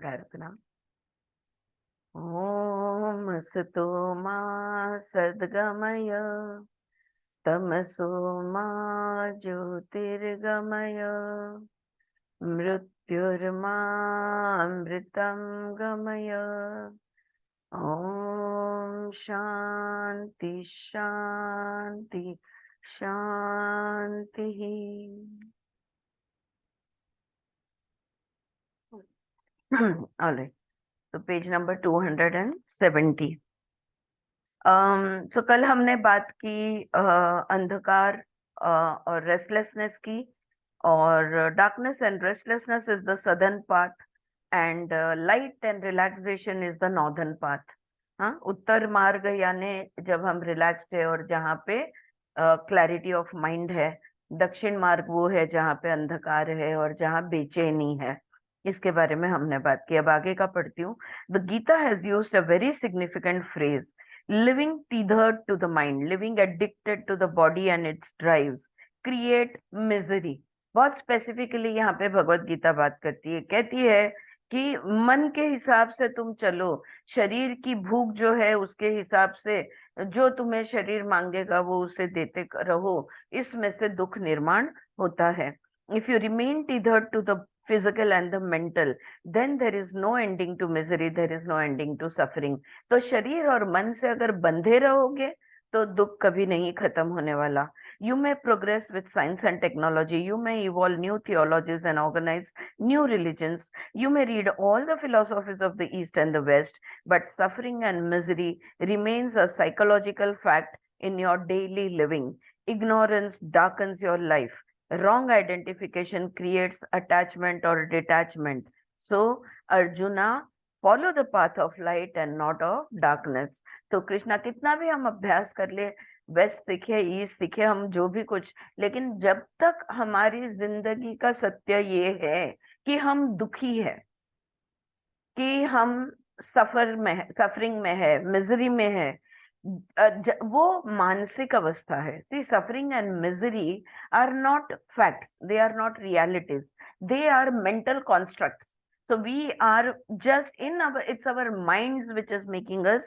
प्रार्थना। ओम असतो मा सद्गमय तमसो मा ज्योतिर्गमय मृत्युर्मामृतं गमय। ओम शांति शांति शांति। ऑल राइट, तो पेज नंबर 270। तो कल हमने बात की अंधकार और रेस्टलेसनेस की, और darkness and restlessness is the southern path and light and relaxation is the northern path. हाँ, उत्तर मार्ग यानी जब हम रिलैक्स्ड है और जहाँ पे क्लैरिटी ऑफ माइंड है। दक्षिण मार्ग वो है जहाँ पे अंधकार है और जहाँ बेचैनी है। इसके बारे में हमने बात की। अब आगे का पढ़ती हूँ। The Gita has used a very significant phrase, living tethered to the mind, living addicted to the body and its drives, create misery। बहुत स्पेसिफिकली यहाँ पे भगवत गीता बात करती है, कहती है कि मन के हिसाब से तुम चलो, शरीर की भूख जो है उसके हिसाब से जो तुम्हें शरीर मांगेगा वो उसे देते रहो, इसमें से दुख निर्माण होता है। If you remain tethered to the physical and the mental, then there is no ending to misery, there is no ending to suffering। तो शरीर और मन से अगर बंधे रहोगे तो दुख कभी नहीं खत्म होने वाला। You may progress with science and technology, you may evolve new theologies and organise new religions, you may read all the philosophies of the east and the west, but suffering and misery remains a psychological fact in your daily living. Ignorance darkens your life. Wrong identification creates attachment or detachment. So, Arjuna, follow the path of light and not of darkness. तो कृष्णा, कितना भी हम अभ्यास कर ले, waste सीखे east सीखे, हम जो भी कुछ, लेकिन जब तक हमारी जिंदगी का सत्य ये है कि हम दुखी है, कि हम सफरिंग में है, मिजरी में है, वो मानसिक अवस्था है। See, suffering and misery are not fact, they are not realities, they are mental construct. So we are just in our, it's our minds which is making us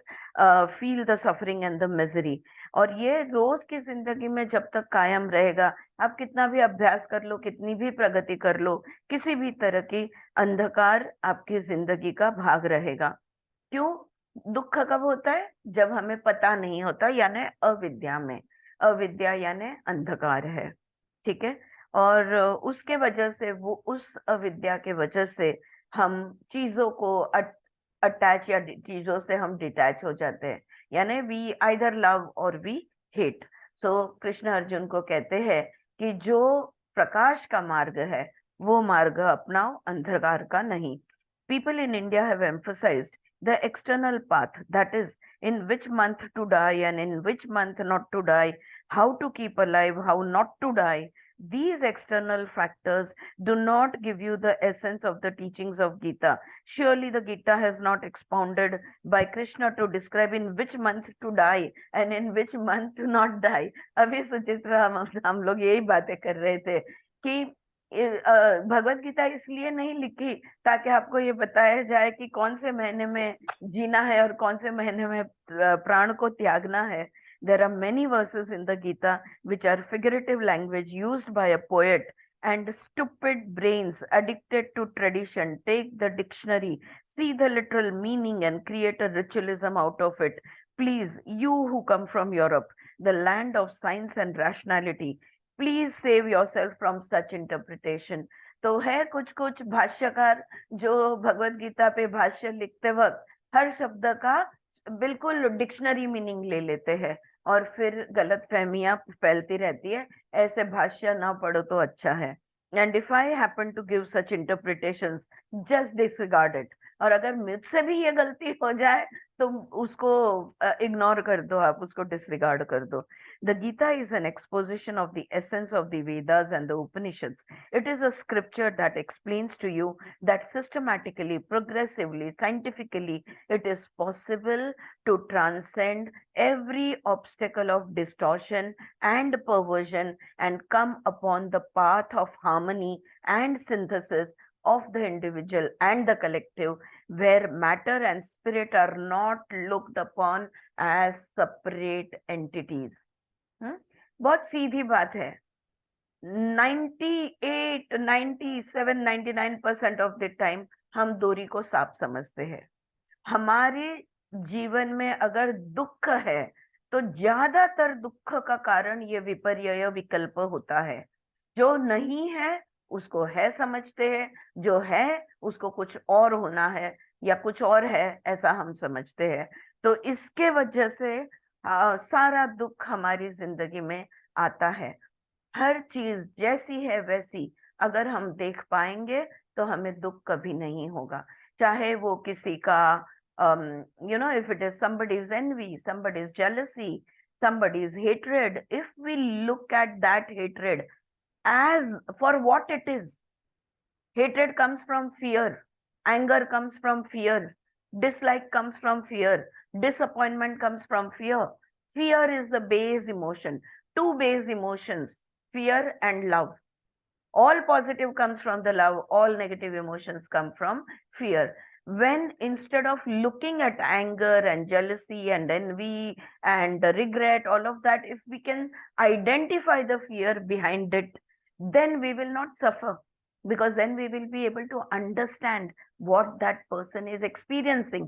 feel the suffering and the misery। और ये रोज की जिंदगी में जब तक कायम रहेगा, आप कितना भी अभ्यास कर लो, कितनी भी प्रगति कर लो, किसी भी तरह की अंधकार आपकी जिंदगी का भाग रहेगा। क्यों? दुख कब होता है? जब हमें पता नहीं होता, यानी अविद्या में। अविद्या यानी अंधकार है, ठीक है। और उसके वजह से, वो उस अविद्या के वजह से हम चीजों को अटैच, या चीजों से हम डिटैच हो जाते हैं, यानी वी आइदर लव और वी हेट। सो कृष्ण अर्जुन को कहते हैं कि जो प्रकाश का मार्ग है वो मार्ग अपनाओ, अंधकार का नहीं। People in India have emphasized the external path, that is, in which month to die and in which month not to die, how to keep alive, how not to die. These external factors do not give you the essence of the teachings of Gita. Surely the Gita has not expounded by Krishna to describe in which month to die and in which month to not die। अभी सुचित्रा, हम लोग यही बातें कर रहे थे कि भगवत गीता इसलिए नहीं लिखी ताकि आपको ये बताया जाए कि कौन से महीने में जीना है और कौन से महीने में प्राण को त्यागना है। There are many verses in the Gita which are figurative language used by a poet, and stupid brains addicted to tradition take the dictionary, see the literal meaning and create a ritualism out of it। Please, you who come from Europe, the land of science and rationality, please save your self from such interpretation. तो है कुछ कुछ भाष्यकार जो भगवत गीता पे भाष्य लिखते वक्त हर शब्द का बिल्कुल डिक्शनरी मीनिंग ले लेते हैं और फिर गलत फहमियां फैलती रहती है। ऐसे भाष्य ना पढ़ो तो अच्छा है। And if I happen to give such interpretations, just disregard it. और अगर मुझसे भी ये गलती हो जाए तो उसको इग्नोर कर दो, आप उसको डिसरिगार्ड कर दो। The Gita is an exposition of the essence of the Vedas and the Upanishads. It is a scripture that explains to you that systematically, progressively, scientifically, it is possible to transcend every obstacle of distortion and perversion and come upon the path of harmony and synthesis of the individual and the collective, where matter and spirit are not looked upon as separate entities. बहुत सीधी बात है. 98, 97, 99% of the time हम डोरी को सांप समझते हैं. हमारे जीवन में अगर दुख है तो ज्यादातर दुख का कारण ये विपर्यय विकल्प होता है. जो नहीं है उसको है समझते हैं, जो है उसको कुछ और होना है या कुछ और है ऐसा हम समझते हैं. तो इसके वजह से सारा दुख हमारी जिंदगी में आता है. हर चीज जैसी है वैसी अगर हम देख पाएंगे तो हमें दुख कभी नहीं होगा. चाहे वो किसी का if it is somebody's envy, somebody's jealousy, somebody's hatred, if we look at that hatred as for what it is. Hatred comes from fear, anger comes from fear, dislike comes from fear, disappointment comes from fear. Fear is the base emotion. Two base emotions, fear and love. All positive comes from the love, all negative emotions come from fear. When instead of looking at anger and jealousy and envy and regret, all of that, if we can identify the fear behind it, then we will not suffer, because then we will be able to understand what that person is experiencing.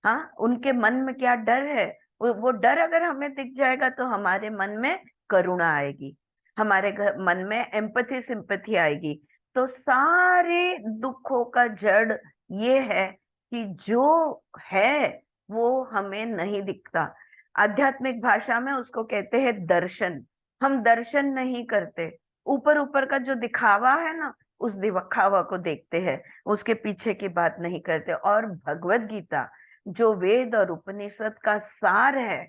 हाँ, उनके मन में क्या डर है, वो डर अगर हमें दिख जाएगा तो हमारे मन में करुणा आएगी, हमारे मन में एम्पैथी सिंपैथी आएगी. तो सारे दुखों का जड़ ये है कि जो है वो हमें नहीं दिखता. आध्यात्मिक भाषा में उसको कहते हैं दर्शन. हम दर्शन नहीं करते, ऊपर ऊपर का जो दिखावा है ना उस दिखावा को देखते हैं, उसके पीछे की बात नहीं करते. और भगवत गीता जो वेद और उपनिषद का सार है,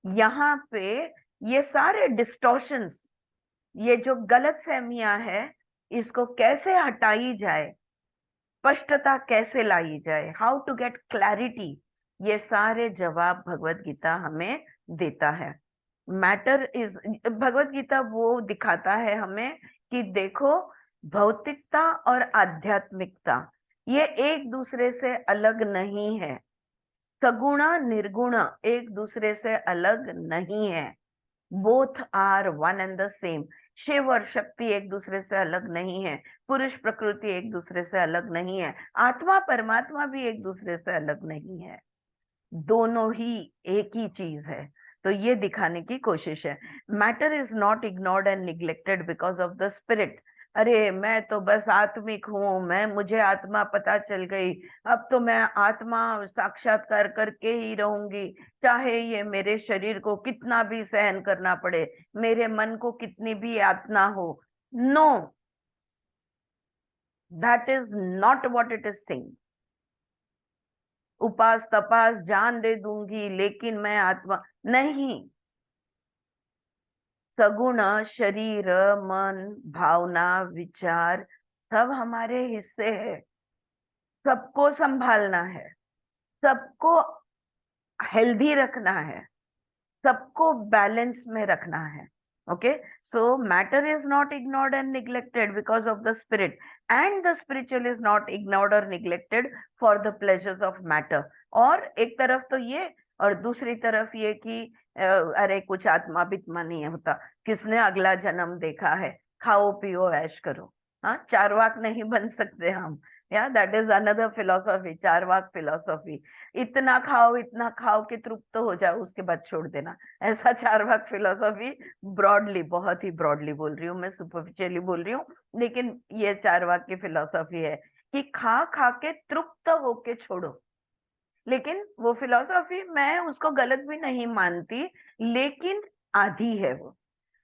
यहाँ पे ये सारे डिस्टॉर्शंस, ये जो गलत फहमियां है, इसको कैसे हटाई जाए, स्पष्टता कैसे लाई जाए, हाउ टू गेट क्लैरिटी, ये सारे जवाब भगवत गीता हमें देता है. मैटर इज, भगवत गीता वो दिखाता है हमें कि देखो भौतिकता और आध्यात्मिकता ये एक दूसरे से अलग नहीं है. सगुण निर्गुण एक दूसरे से अलग नहीं है. Both are one and the same. Shiva और शक्ति एक दूसरे से अलग नहीं है, पुरुष प्रकृति एक दूसरे से अलग नहीं है, आत्मा परमात्मा भी एक दूसरे से अलग नहीं है. दोनों ही एक ही चीज है. तो ये दिखाने की कोशिश है. Matter is not ignored and neglected because of the spirit. अरे मैं तो बस आत्मिक हूं, मुझे आत्मा पता चल गई, अब तो मैं आत्मा साक्षात्कार करके ही रहूंगी, चाहे ये मेरे शरीर को कितना भी सहन करना पड़े, मेरे मन को कितनी भी यातना हो. No, that is not what it is saying. उपास तपास जान दे दूंगी लेकिन मैं आत्मा नहीं. सगुण शरीर, मन, भावना, विचार सब हमारे हिस्से है. सबको संभालना है, सबको हेल्दी रखना है, सबको बैलेंस में रखना है. Okay, so matter is not ignored and neglected because of the spirit, and the spiritual is not ignored और neglected for the pleasures of matter. और एक तरफ तो ये, और दूसरी तरफ ये कि अरे कुछ आत्मा बित्मा नहीं होता, किसने अगला जन्म देखा है, खाओ पियो ऐश करो. हाँ, चारवाक नहीं बन सकते हम. या that is another philosophy, Charvaka philosophy. इतना खाओ कि तृप्त हो जाओ, उसके बाद छोड़ देना, ऐसा चारवाक फिलोसॉफी. ब्रॉडली, बहुत ही ब्रॉडली बोल रही हूँ मैं, सुपरफिशियली बोल रही हूँ, लेकिन ये चारवाक की फिलोसॉफी है कि खा खा के तृप्त होके छोड़ो. लेकिन वो फिलोसॉफी मैं उसको गलत भी नहीं मानती, लेकिन आधी है वो.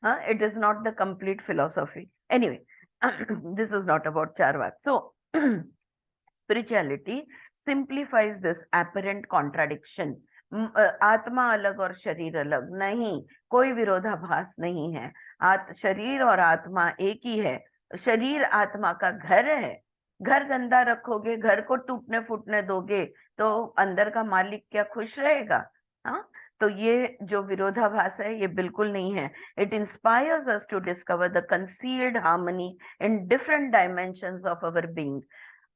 हाँ, it is not the complete philosophy. Anyway, this is not about Charvaka. So spirituality simplifies this apparent contradiction. आत्मा अलग और शरीर अलग नहीं, कोई विरोधाभास नहीं है. शरीर और आत्मा एक ही है. शरीर आत्मा का घर है. घर गंदा रखोगे, घर को टूटने फूटने दोगे तो अंदर का मालिक क्या खुश रहेगा? हाँ, तो ये जो विरोधाभास है ये बिल्कुल नहीं है. It inspires us to discover the concealed harmony in different dimensions of our being.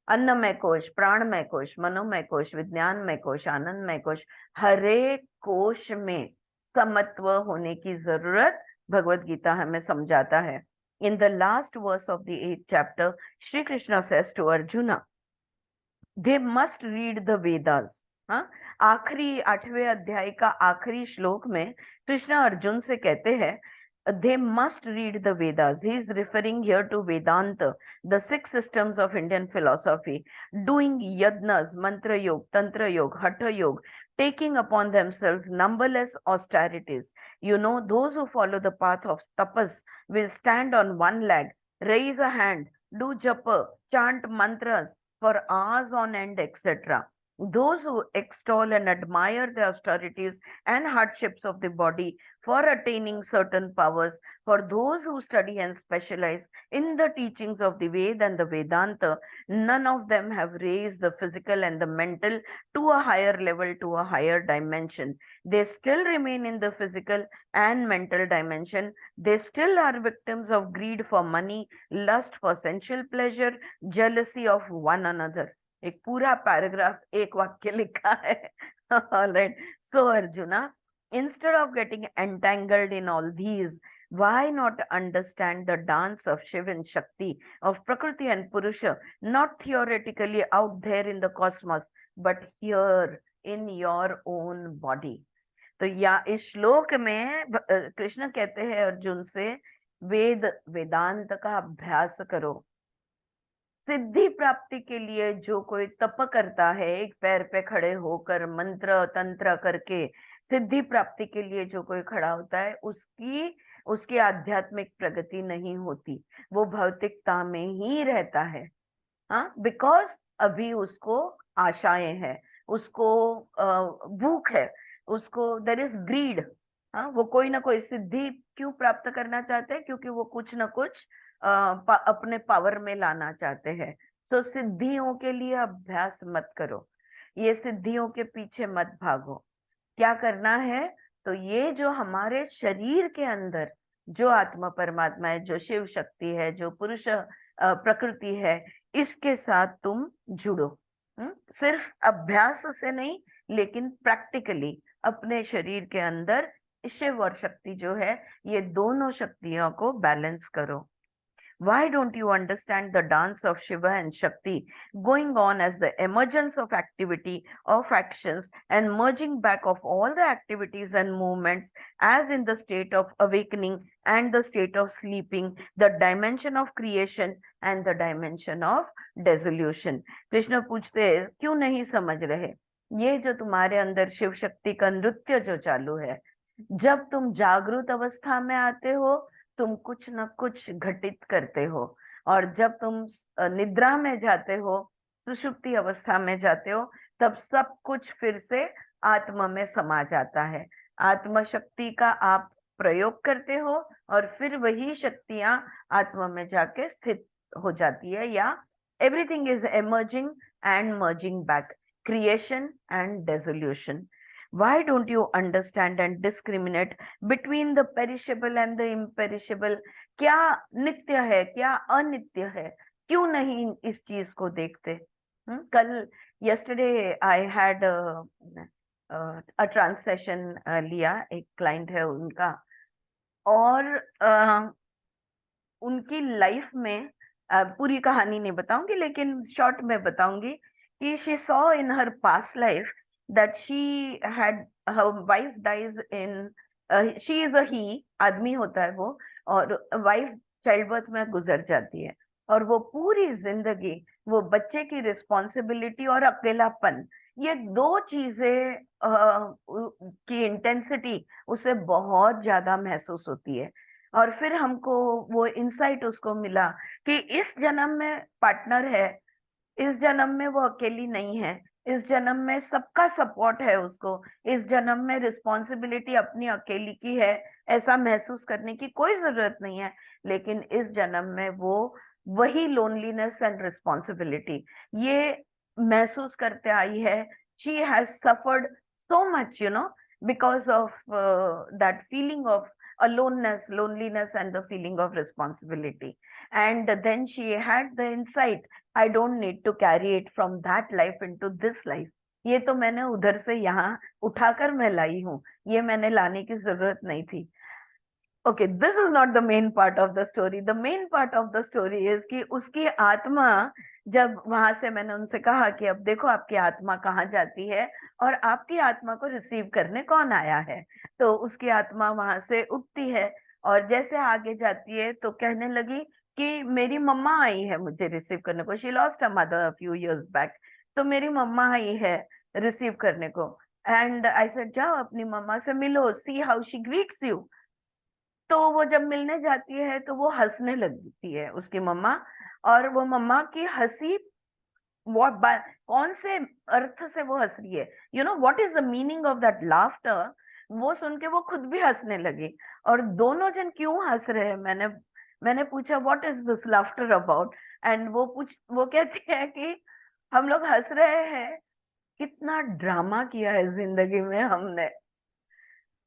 Annamaya kosha, प्राणमय कोश, मनोमय कोश, विज्ञानमय कोश, आनंदमय कोश, हर एक कोश में समत्व होने की जरूरत भगवत गीता हमें समझाता है. In the last verse of the 8th chapter, Shri Krishna says to Arjuna, they must read the Vedas. हाँ, आखिरी 8वें अध्याय का आखिरी श्लोक में कृष्ण अर्जुन से कहते हैं they must read the Vedas. He is referring here to Vedanta, the 6 systems of Indian philosophy, doing yajnas, mantra yoga, tantra yoga, hatha yoga, taking upon themselves numberless austerities. You know, those who follow the path of tapas will stand on one leg, raise a hand, do japa, chant mantras for hours on end, etc. Those who extol and admire the austerities and hardships of the body for attaining certain powers, for those who study and specialize in the teachings of the Ved and the Vedanta, none of them have raised the physical and the mental to a higher level, to a higher dimension. They still remain in the physical and mental dimension. They still are victims of greed for money, lust for sensual pleasure, jealousy of one another. एक पूरा paragraph एक वाक्य लिखा है. Alright. So Arjuna, instead of getting entangled in all these, why not understand the dance of Shiva and Shakti, of Prakriti and Purusha, not theoretically out there in the cosmos, but here in your own body. तो या इस श्लोक में कृष्ण कहते हैं अर्जुन से, वेदांत का अभ्यास करो. सिद्धि प्राप्ति के लिए जो कोई तप करता है, एक पैर पे खड़े होकर मंत्र तंत्र करके सिद्धि प्राप्ति के लिए जो कोई खड़ा होता है, उसकी आध्यात्मिक प्रगति नहीं होती. वो भौतिकता में ही रहता है. हाँ, बिकॉज अभी उसको आशाएं हैं, उसको भूख है, उसको देयर इज ग्रीड. हाँ, वो कोई ना कोई सिद्धि क्यों प्राप्त करना चाहते हैं? क्योंकि वो कुछ ना कुछ अपने पावर में लाना चाहते हैं. सो सिद्धियों के लिए अभ्यास मत करो, ये सिद्धियों के पीछे मत भागो. क्या करना है? तो ये जो हमारे शरीर के अंदर जो आत्मा परमात्मा है, जो शिव शक्ति है, जो पुरुष प्रकृति है, इसके साथ तुम जुड़ो. सिर्फ अभ्यास से नहीं, लेकिन प्रैक्टिकली अपने शरीर के अंदर शिव और शक्ति जो है, ये दोनों शक्तियों को बैलेंस करो. Why don't you understand the dance of Shiva and Shakti going on as the emergence of activity, of actions, and merging back of all the activities and movements as in the state of awakening and the state of sleeping, the dimension of creation and the dimension of dissolution. Krishna पूछते हैं, क्यों नहीं समझ रहे? ये जो तुम्हारे अंदर शिव शक्ति का नृत्य जो चालू है, जब तुम जागृत अवस्था में आते हो, तुम कुछ न कुछ घटित करते हो, और जब तुम निद्रा में जाते हो, सुषुप्ति अवस्था में जाते हो, तब सब कुछ फिर से आत्मा में समा जाता है. आत्मा शक्ति का आप प्रयोग करते हो और फिर वही शक्तियां आत्मा में जाके स्थित हो जाती है, या everything is emerging and merging back, creation and dissolution. Why don't you understand and discriminate between the perishable and the imperishable? क्या नित्य है, क्या अनित्य है? क्यों नहीं इस चीज को देखते? कल yesterday I had a trance session लिया, एक क्लाइंट है उनका, और उनकी लाइफ में पूरी कहानी नहीं बताऊंगी, लेकिन शॉर्ट में बताऊंगी कि she saw in her past life that she had, her wife dies in, she is a he, आदमी होता है वो, और वाइफ चाइल्डबर्थ में गुजर जाती है, और वो पूरी जिंदगी वो बच्चे की रिस्पॉन्सिबिलिटी और अकेलापन, ये दो चीजें की इंटेंसिटी उसे बहुत ज्यादा महसूस होती है. और फिर हमको वो इंसाइट उसको मिला कि इस जन्म में पार्टनर है, इस जन्म में वो अकेली नहीं है, इस जन्म में सबका सपोर्ट है उसको, इस जन्म में रिस्पॉन्सिबिलिटी अपनी अकेली की है, ऐसा महसूस करने की कोई जरूरत नहीं है. लेकिन इस जन्म में वो वही लोनलीनेस एंड रिस्पॉन्सिबिलिटी ये महसूस करते आई है. She has suffered so much, you know, because of that feeling of aloneness, loneliness, and the feeling of responsibility. And then she had the insight, I don't need to carry it from that life into this life. ये तो मैंने उधर से यहाँ उठाकर मैं लाई हूँ, ये मैंने लाने की जरूरत नहीं थी. Okay, this is not the main part of the story. The main part of the story is कि उसकी आत्मा, जब वहां से मैंने उनसे कहा कि अब देखो आपकी आत्मा कहाँ जाती है और आपकी आत्मा को रिसीव करने कौन आया है, तो उसकी आत्मा वहां से उठती है और जैसे आगे जाती है तो कहने लगी कि मेरी मम्मा आई है मुझे रिसीव करने को. She lost a mother few years back, तो मेरी मम्मा आई है रिसीव करने को. एंड आई सेड जाओ अपनी मम्मा से मिलो, see how she greets you. तो वो जब मिलने जाती है तो वो हंसने लगती है उसकी मम्मा, और वो मम्मा की हंसी कौन से अर्थ से वो हंस रही है, you know what is the meaning of that laughter, वो सुन के वो खुद भी हंसने लगी. और दोनों जन क्यों हंस रहे हैं, मैंने मैंने पूछा what is this laughter about. And वो कहती है कि हम लोग हंस रहे हैं, कितना ड्रामा किया है जिंदगी में हमने,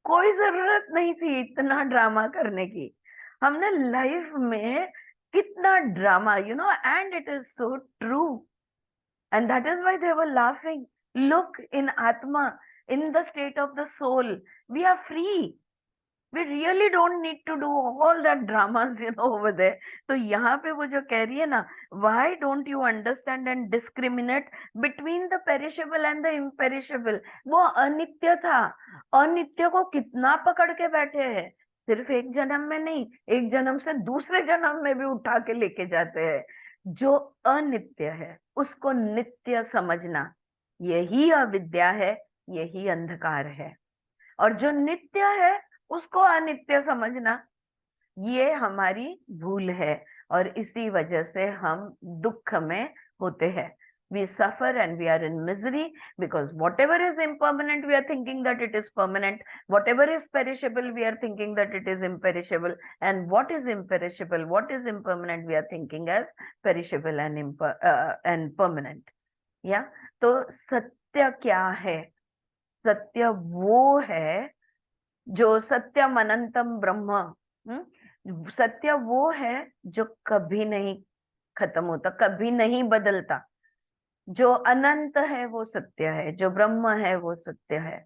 कोई जरूरत नहीं थी इतना ड्रामा करने की, हमने लाइफ में कितना drama, you know, and it is so true. And that is why they were laughing. Look, in Atma, in the state of the soul, we are free. We really don't need to do all that dramas, you know, over there. तो यहाँ पे वो जो कह रही है ना, why don't you understand and discriminate between the perishable and the imperishable? वो अनित्य था, अनित्य को कितना पकड़ के बैठे हैं, सिर्फ एक जन्म में नहीं, एक जन्म से दूसरे जन्म में भी उठा के लेके जाते हैं. जो अनित्य है उसको नित्य समझना, यही अविद्या है, यही अंधकार है. और जो नित्य है उसको अनित्य समझना, ये हमारी भूल है. और इसी वजह से हम दुख में होते हैं. We suffer and we are in misery because whatever is impermanent, we are thinking that it is permanent. Whatever is perishable, we are thinking that it is imperishable. And what is imperishable, what is impermanent, we are thinking as perishable and permanent. Yeah. तो सत्य क्या है? सत्य वो है जो सत्यम अनंतम ब्रह्म. सत्य वो है जो कभी नहीं खत्म होता, कभी नहीं बदलता. जो अनंत है वो सत्य है, जो ब्रह्म है वो सत्य है.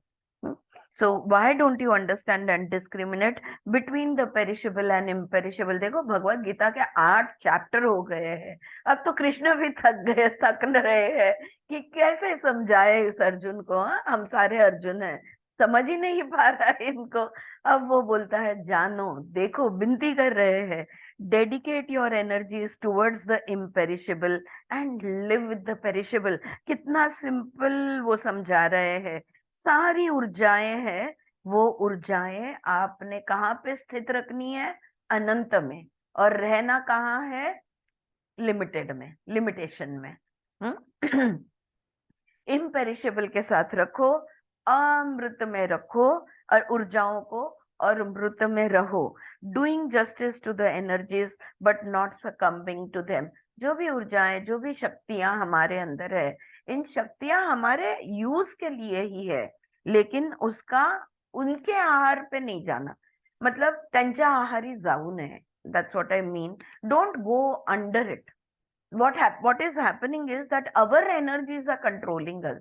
So why don't you understand and discriminate between the perishable and imperishable. देखो भगवत गीता के 8 चैप्टर हो गए हैं, अब तो कृष्ण भी थक रहे हैं कि कैसे समझाए इस अर्जुन को. हम सारे अर्जुन हैं, समझ ही नहीं पा रहा है इनको. अब वो बोलता है जानो, देखो, विनती कर रहे हैं, dedicate your energies towards the imperishable and live with the perishable. कितना सिंपल वो समझा रहे हैं. सारी ऊर्जाएं हैं, वो ऊर्जाएं आपने कहाँ पे स्थित रखनी है? अनंत में. और रहना कहाँ है? लिमिटेड में, लिमिटेशन में. इम्पेरिशेबल के साथ रखो, अमृत में रखो, और ऊर्जाओं को, और अमृत में रहो. Doing justice to the energies but not succumbing to them. जो भी ऊर्जाएं, जो भी शक्तियां हमारे अंदर है, इन शक्तियां हमारे यूज के लिए ही है, लेकिन उसका उनके आहार पे नहीं जाना. मतलब त्यांच्या आहारी जाऊ नये. That's what I mean. Don't go under it. what is happening is that our energies are controlling us,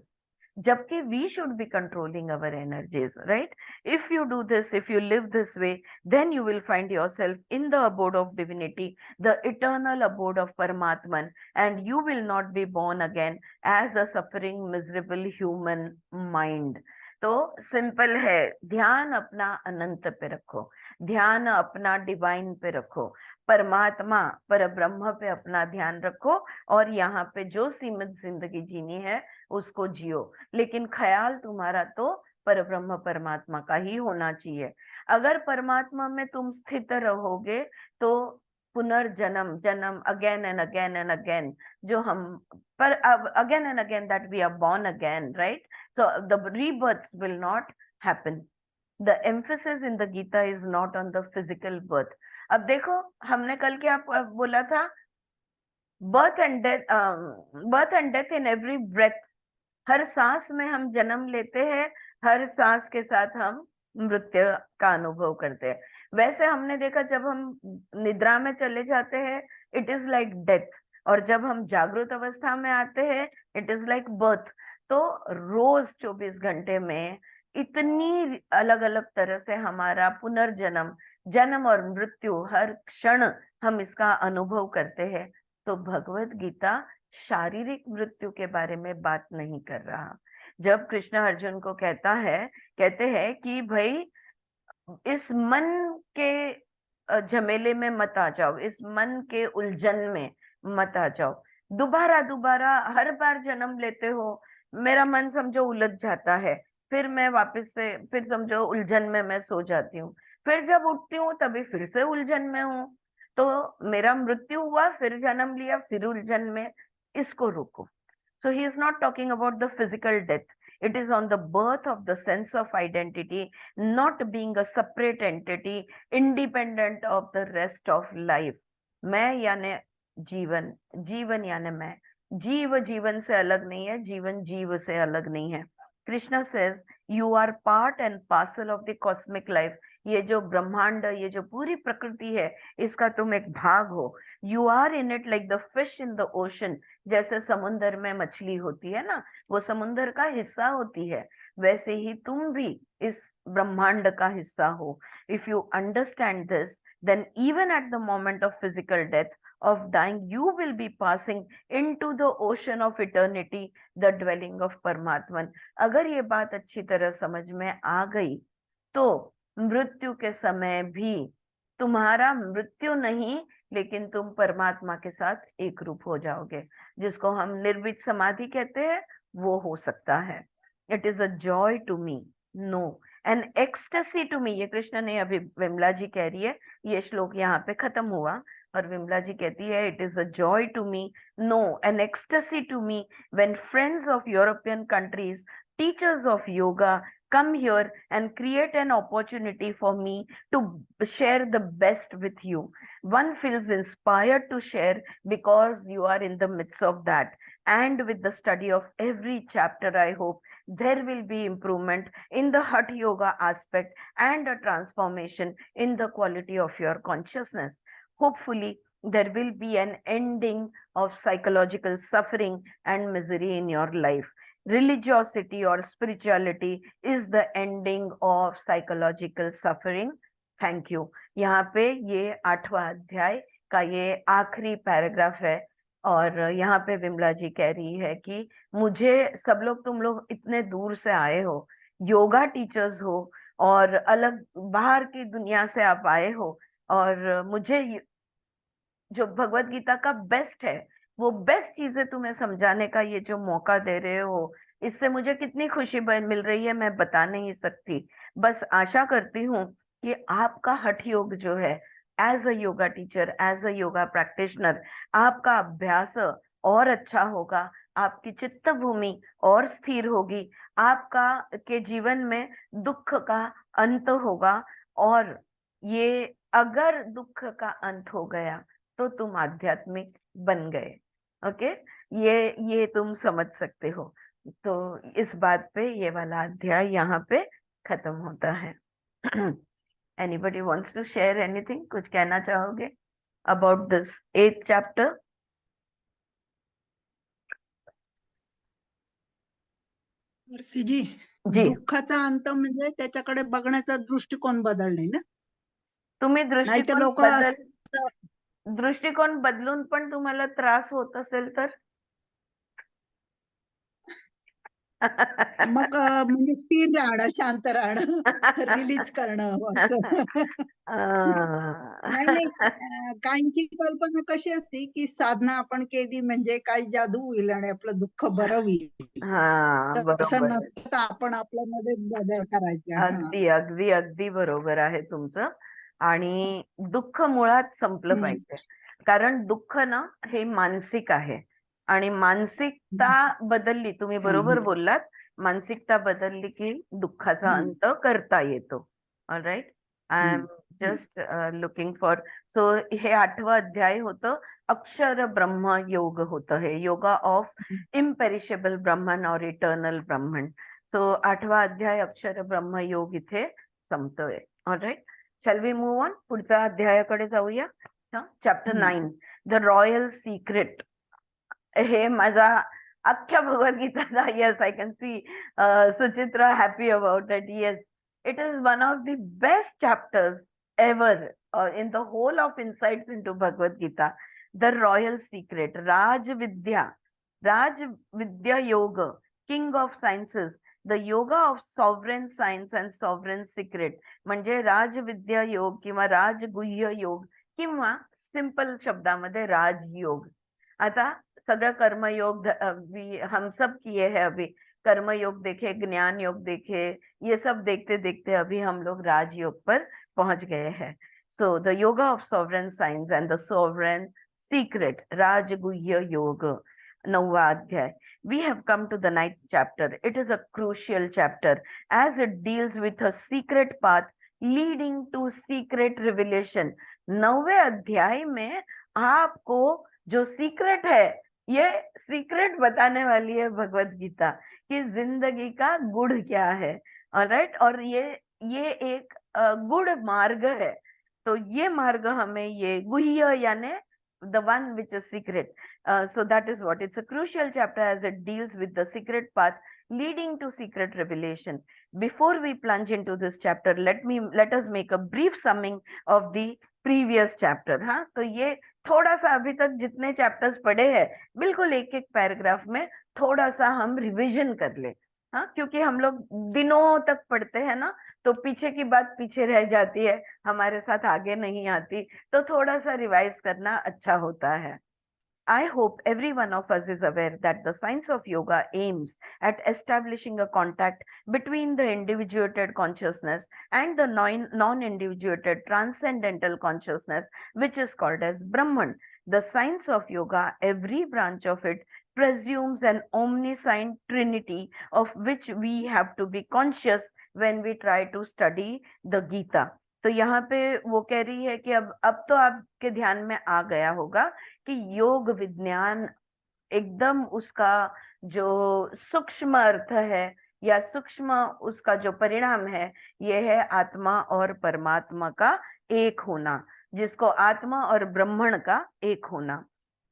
jabki we should be controlling our energies, right? If you do this, if you live this way, then you will find yourself in the abode of divinity, the eternal abode of Paramatman, and you will not be born again as a suffering miserable human mind. तो simple है, ध्यान अपना अनंत पे रखो, ध्यान अपना divine पे रखो, परमात्मा पर ब्रह्म पे अपना ध्यान रखो, और यहाँ पे जो सीमित जिंदगी जीनी है उसको जियो. लेकिन ख्याल तुम्हारा तो पर ब्रह्म परमात्मा का ही होना चाहिए. अगर परमात्मा में तुम स्थित रहोगे तो पुनर्जन्म, जन्म, again and again and again, जो हम पर again and again that we are born again, right? So the rebirths will not happen. The emphasis in the Gita is not on the physical birth. अब देखो, हमने कल क्या बोला था? Birth and death in every breath. हर सांस में हम जन्म लेते हैं, हर सांस के साथ हम मृत्यु का अनुभव करते हैं। वैसे हमने देखा जब हम निद्रा में चले जाते हैं इट इज लाइक डेथ, और जब हम जागृत अवस्था में आते हैं इट इज लाइक बर्थ। तो रोज 24 घंटे में इतनी अलग अलग तरह से हमारा पुनर्जन्म, जन्म और मृत्यु हर क्षण हम इसका अनुभव करते हैं। तो भगवत गीता शारीरिक मृत्यु के बारे में बात नहीं कर रहा। जब कृष्ण अर्जुन को कहते हैं कि भाई इस मन के झमेले में मत आ जाओ, इस मन के उलझन में मत आ जाओ, दोबारा दोबारा हर बार जन्म लेते हो, मेरा मन समझो उलझ जाता है, फिर मैं वापस से फिर समझो उलझन में मैं सो जाती हूँ, फिर जब उठती हूँ तभी फिर से उलझन में हूँ। तो मेरा मृत्यु हुआ, फिर जन्म लिया, फिर उलझन में, इसको रोको। So he is not talking about the physical death. It is on the birth of the sense of identity, not being a separate entity, independent of the rest of life. मैं यानी जीवन, जीवन यानी मैं। जीव जीवन से अलग नहीं है, जीवन जीव से अलग नहीं है। Krishna says you are part and parcel of the cosmic life. ये जो ब्रह्मांड, ये जो पूरी प्रकृति है, इसका तुम एक भाग हो। You are in it like the fish in the ocean. जैसे समुन्दर में मछली होती है ना, वो समुन्दर का हिस्सा होती है, वैसे ही तुम भी इस ब्रह्मांड का हिस्सा हो। If you understand this, then even at the moment of physical death of dying, you will be passing into the ocean of eternity, the dwelling of परमात्मन। अगर ये बात अच्छी तरह समझ में आ गई तो मृत्यु के समय भी तुम्हारा मृत्यु नहीं, लेकिन तुम परमात्मा के साथ एक रूप हो जाओगे, जिसको हम निर्वित समाधि कहते हैं, वो हो सकता है। It is a joy to me, no an ecstasy to me. ये कृष्ण ने अभी विमला जी कह रही है, ये श्लोक यहाँ पे खत्म हुआ और विमला जी कहती है it is a joy to me, no an ecstasy to me when friends of European countries, teachers of yoga come here and create an opportunity for me to share the best with you. One feels inspired to share because you are in the midst of that. And with the study of every chapter, I hope there will be improvement in the Hatha Yoga aspect and a transformation in the quality of your consciousness. Hopefully, there will be an ending of psychological suffering and misery in your life. Religiosity or spirituality is the ending of psychological suffering. Thank you. यहाँ पे ये 8वां अध्याय का ये आखिरी paragraph है, और यहाँ पे विमला जी कह रही है कि मुझे सब लोग, तुम लोग इतने दूर से आए हो, योगा टीचर्स हो और अलग बाहर की दुनिया से आप आए हो, और मुझे जो भगवत गीता का बेस्ट है, वो बेस्ट चीजें तुम्हें समझाने का ये जो मौका दे रहे हो, इससे मुझे कितनी खुशी मिल रही है, मैं बता नहीं सकती। बस आशा करती हूँ कि आपका हठ योग जो है, as a yoga teacher, as a yoga practitioner, आपका अभ्यास और अच्छा होगा, आपकी चित्त भूमि और स्थिर होगी, आपका के जीवन में दुख का अंत होगा, और ये अगर दुख का अंत हो गया तो तुम आध्यात्मिक बन गए। ओके, ये तुम समझ सकते हो। तो इस बात पे ये वाला अध्याय यहाँ पे खत्म होता है। Anybody wants to share anything? कुछ कहना चाहोगे अबाउट दिस 8th चैप्टर? मूर्ती जी, जी, दुःखाचा अंत म्हणजे त्याच्याकडे बघण्याचा दृष्टिकोन बदलणे ना, तुम्ही नाही तर लोक दृष्टिकोन बदलून पण तुम्हाला त्रास होत असेल तर मग म्हणजे स्थिर राहणं, शांत राहणं, रिलीज करणं असं. नाही नाही, काहींची कल्पना कशी असते की साधना आपण केली म्हणजे काही जादू होईल आणि आपलं दुःख बरं होईल. हा, तसं बरोबर. नसतं, तर आपण आपल्यामध्ये बदल करायचा. अगदी अगदी अगदी बरोबर आहे तुमचं. आणि दुःख मुळात संपलं पाहिजे, कारण दुःख ना हे मानसिक आहे, आणि मानसिकता बदलली, तुम्ही बरोबर बोललात, मानसिकता बदलली की दुःखाचा अंत करता येतो. Alright, I am just looking for, so हे 8वां अध्याय होतं, अक्षर ब्रह्म योग होतं, हे योगा ऑफ इम्पेरिशेबल ब्रह्मन और इटर्नल ब्रह्मन. सो 8वा अध्याय अक्षर ब्रह्म योग इथे संपतोय. Alright, shall we move on, पुढच्या अध्यायाकडे जाऊया. Chapter 9 the royal secret. हे माझा अख्ख्या भगवद्गीताचा, yes I can see Suchitra happy about it. Yes, it is one of the best chapters ever in the whole of insights into Bhagavad Gita. The royal secret, Raj Vidya Yoga, king of sciences, the yoga of sovereign science and sovereign secret. म्हणजे राजविद्या योग किंवा राजगुह्य योग किंवा simple शब्दामध्ये राजयोग. आता सगळं कर्मयोग हम सब किए हैं अभी. कर्मयोग देखे, ज्ञान योग देखे, ये सब देखते देखते अभी हम लोग राजयोग पर पहुंच गए हैं. So the yoga of sovereign science and the sovereign secret, Rajguhya Yoga, 9वा अध्याय. We have come to the 9th chapter. It is a crucial chapter as it deals with a secret path leading to secret revelation. 9वें अध्याय में आपको जो secret है, ये secret बताने वाली है भगवत गीता कि जिंदगी का गुड़ क्या है. ऑलराइट, और ये एक गुड़ मार्ग है. तो ये मार्ग हमें, ये गुह्य यानी the one which is secret. So that is what, it's a crucial chapter as it deals with the secret path leading to secret revelation. Before we plunge into this chapter, let us make a brief summing of the previous chapter. हाँ, तो ये थोड़ा सा अभी तक जितने chapters पढ़े हैं, बिल्कुल एक एक पैराग्राफ में थोड़ा सा हम रिविजन कर ले. हाँ, क्योंकि हम लोग दिनों तक पढ़ते हैं ना, तो पीछे की बात पीछे रह जाती है, हमारे साथ आगे नहीं आती, तो थोड़ा सा रिवाइज करना अच्छा होता है. I hope every one of us is aware that the science of yoga aims at establishing a contact between the individuated consciousness and the non-individuated transcendental consciousness, which is called as Brahman. The science of yoga, every branch of it, presumes an omniscient trinity of which we have to be conscious when we try to study the Gita. तो यहाँ पे वो कह रही है कि अब तो आपके ध्यान में आ गया होगा कि योग विज्ञान एकदम उसका जो सूक्ष्म अर्थ है या सूक्ष्म उसका जो परिणाम है, ये है आत्मा और परमात्मा का एक होना, जिसको आत्मा और ब्रह्मण का एक होना.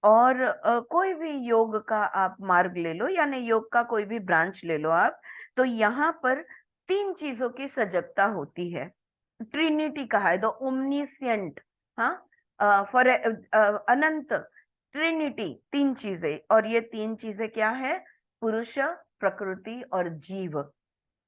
और कोई भी योग का आप मार्ग ले लो, यानी योग का कोई भी ब्रांच ले लो आप, तो यहाँ पर 3 चीजों की सजगता होती है. ट्रिनिटी कहा है, द ओमनिसियंट. हाँ, फॉर अनंत, ट्रिनिटी, 3 चीजें. और ये 3 चीजें क्या है? पुरुष, प्रकृति और जीव.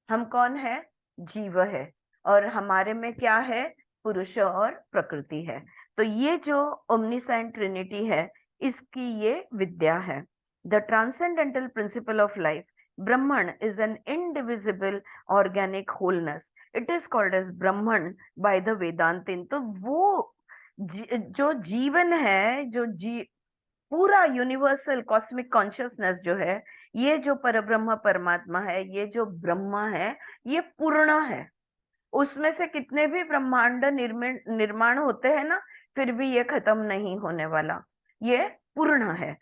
हम कौन है? जीव है. और हमारे में क्या है? पुरुष और प्रकृति है. तो ये जो ओमनिसेंट ट्रिनिटी है, इसकी ये विद्या है. The transcendental principle of life, Brahman, is an indivisible organic wholeness. It is called as Brahman by the Vedantin. तो वो जो जीवन है, जो पूरा यूनिवर्सल कॉस्मिक कॉन्शियसनेस जो है, ये जो परब्रह्म परमात्मा है, ये जो ब्रह्मा है, ये पूर्ण है. उसमें से कितने भी ब्रह्मांड निर्माण होते हैं ना, फिर भी ये खत्म नहीं होने वाला. ये पूर्ण है.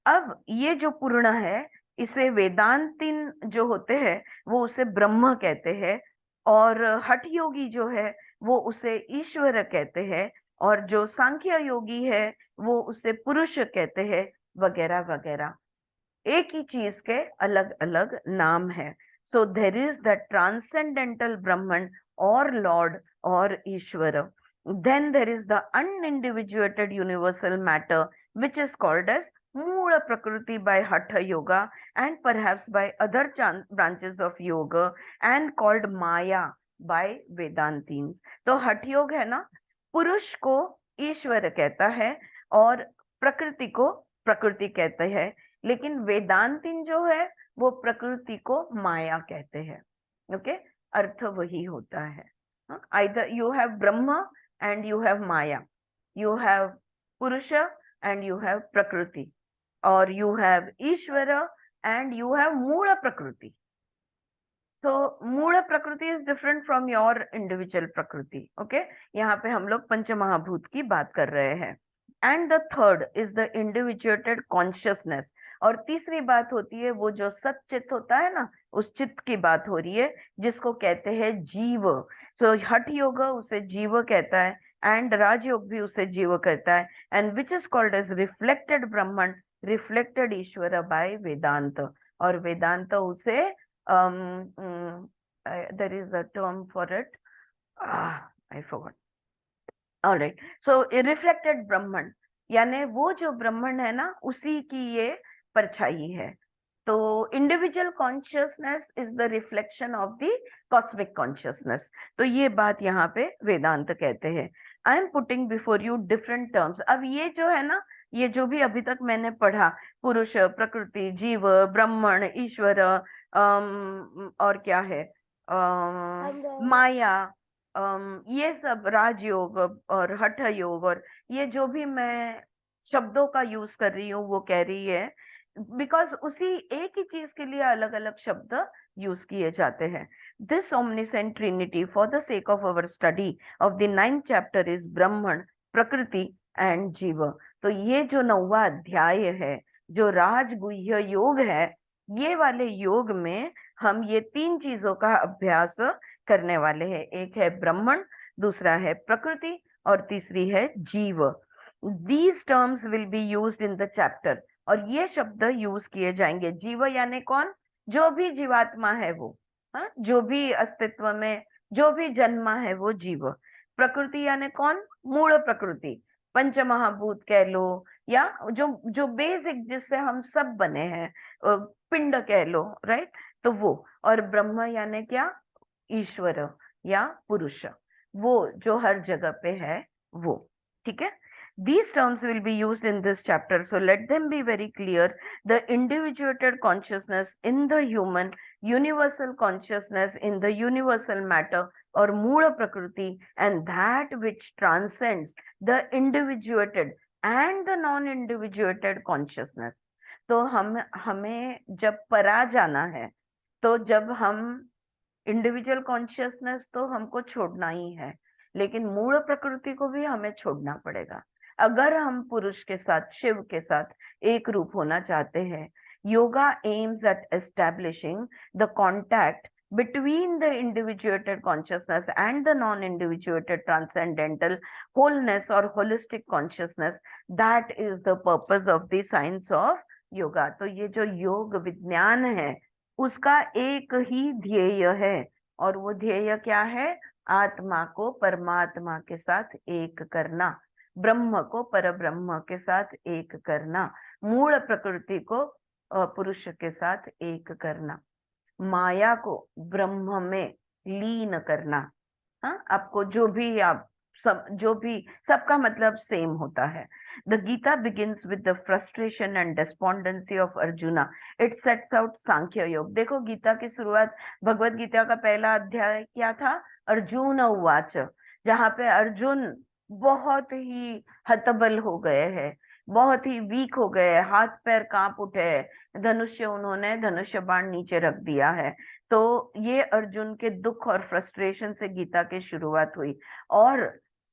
अब ये जो पूर्ण है, इसे वेदांतिन जो होते हैं वो उसे ब्रह्म कहते हैं, और हठ योगी जो है वो उसे ईश्वर कहते हैं, और जो सांख्य योगी है वो उसे पुरुष कहते हैं, वगैरह वगैरह. एक ही चीज के अलग अलग नाम है. So there is the transcendental Brahman और लॉर्ड और Ishwar. Then there is the unindividuated universal matter which is called as Moola Prakriti by Hatha Yoga and perhaps by other branches of yoga and called Maya by Vedantins. तो हठ योग है ना, पुरुष को ईश्वर कहता है और प्रकृति को प्रकृति कहते हैं, लेकिन वेदांतिन जो है वो प्रकृति को माया कहते हैं. ओके, अर्थ वही होता है. Either you have Brahma and you have Maya, you have Purusha and you have Prakriti, or you have Ishvara and you have Moola Prakriti. So Moola Prakriti is different from your individual Prakriti. Okay, यहाँ पे हम लोग पंच महाभूत की बात कर रहे हैं. And the third is the individuated consciousness और तीसरी बात होती है वो जो सच्चित होता है ना, उस चित्त की बात हो रही है, जिसको कहते हैं जीव। सो हठ योग उसे जीव कहता है, एंड राजयोग भी उसे जीव कहता है, and which is called as reflected Brahman, reflected Ishwar by Vedanta. और वेदांत उसे there is a term for it, I forgot. Alright, so reflected Brahman यानी वो जो ब्रह्मन है ना, उसी की ये परछाई है। तो individual consciousness is the reflection of the cosmic consciousness. तो ये बात यहाँ पे वेदांत कहते हैं। I am putting before you different terms. अब ये जो है ना, ये जो भी अभी तक मैंने पढ़ा, पुरुष, प्रकृति, जीव, ब्रह्मण, ईश्वर, और क्या है, माया, ये सब राजयोग और हठ योग, और ये जो भी मैं शब्दों का यूज कर रही हूँ वो कह रही है, बिकॉज उसी एक ही चीज के लिए अलग अलग शब्द यूज किए जाते हैं। This omniscient trinity for the sake of our study of the 9th chapter is ब्रह्मण, प्रकृति एंड जीव। तो ये जो 9वां अध्याय है, जो राजगुह्य योग है, ये वाले योग में हम ये 3 चीजों का अभ्यास करने वाले हैं। एक है ब्रह्मण, दूसरा है प्रकृति, और तीसरी है जीव। These terms will be used in the chapter, और ये शब्द यूज किए जाएंगे। जीव यानी कौन? जो भी जीवात्मा है वो, हाँ, जो भी अस्तित्व में जो भी जन्मा है वो जीव। प्रकृति यानी कौन? मूल प्रकृति, पंच महाभूत कह लो, या जो जो बेसिक जिससे हम सब बने हैं, पिंड कह लो, राइट। तो वो, और ब्रह्म यानी क्या? ईश्वर या पुरुष, वो जो हर जगह पे है वो। ठीक है। These terms will be used in this chapter, so let them be very clear. The individuated consciousness in the human, universal consciousness in the universal matter or Moola Prakriti, and that which transcends the individuated and the non-individuated consciousness. तो हमें जब परा जाना है, तो जब हम individual consciousness तो हमको छोड़ना ही है, लेकिन मूल प्रकृति को भी हमें छोड़ना पड़ेगा अगर हम पुरुष के साथ, शिव के साथ एक रूप होना चाहते हैं। Yoga aims at establishing the contact between the individuated consciousness and the non-individuated transcendental wholeness or holistic consciousness. That is the purpose of the science of yoga. तो ये जो योग विज्ञान है, उसका एक ही ध्येय है, और वो ध्येय क्या है? आत्मा को परमात्मा के साथ एक करना, ब्रह्म को परब्रह्म के साथ एक करना, मूल प्रकृति को पुरुष के साथ एक करना, माया को ब्रह्म में लीन करना। हाँ, आपको जो भी आप सब, जो भी सबका मतलब सेम होता है। The Gita begins with the frustration and despondency of Arjuna. It sets out Sankhya Yoga. देखो, गीता की शुरुआत, भगवत गीता का पहला अध्याय क्या था? अर्जुन उवाच, जहाँ पे अर्जुन बहुत ही हतबल हो गए हैं, बहुत ही वीक हो गए, हाथ पैर कांप उठे हैं, धनुष्य, उन्होंने धनुष्य बाण नीचे रख दिया है। तो ये अर्जुन के दुख और फ्रस्ट्रेशन से गीता की शुरुआत हुई। और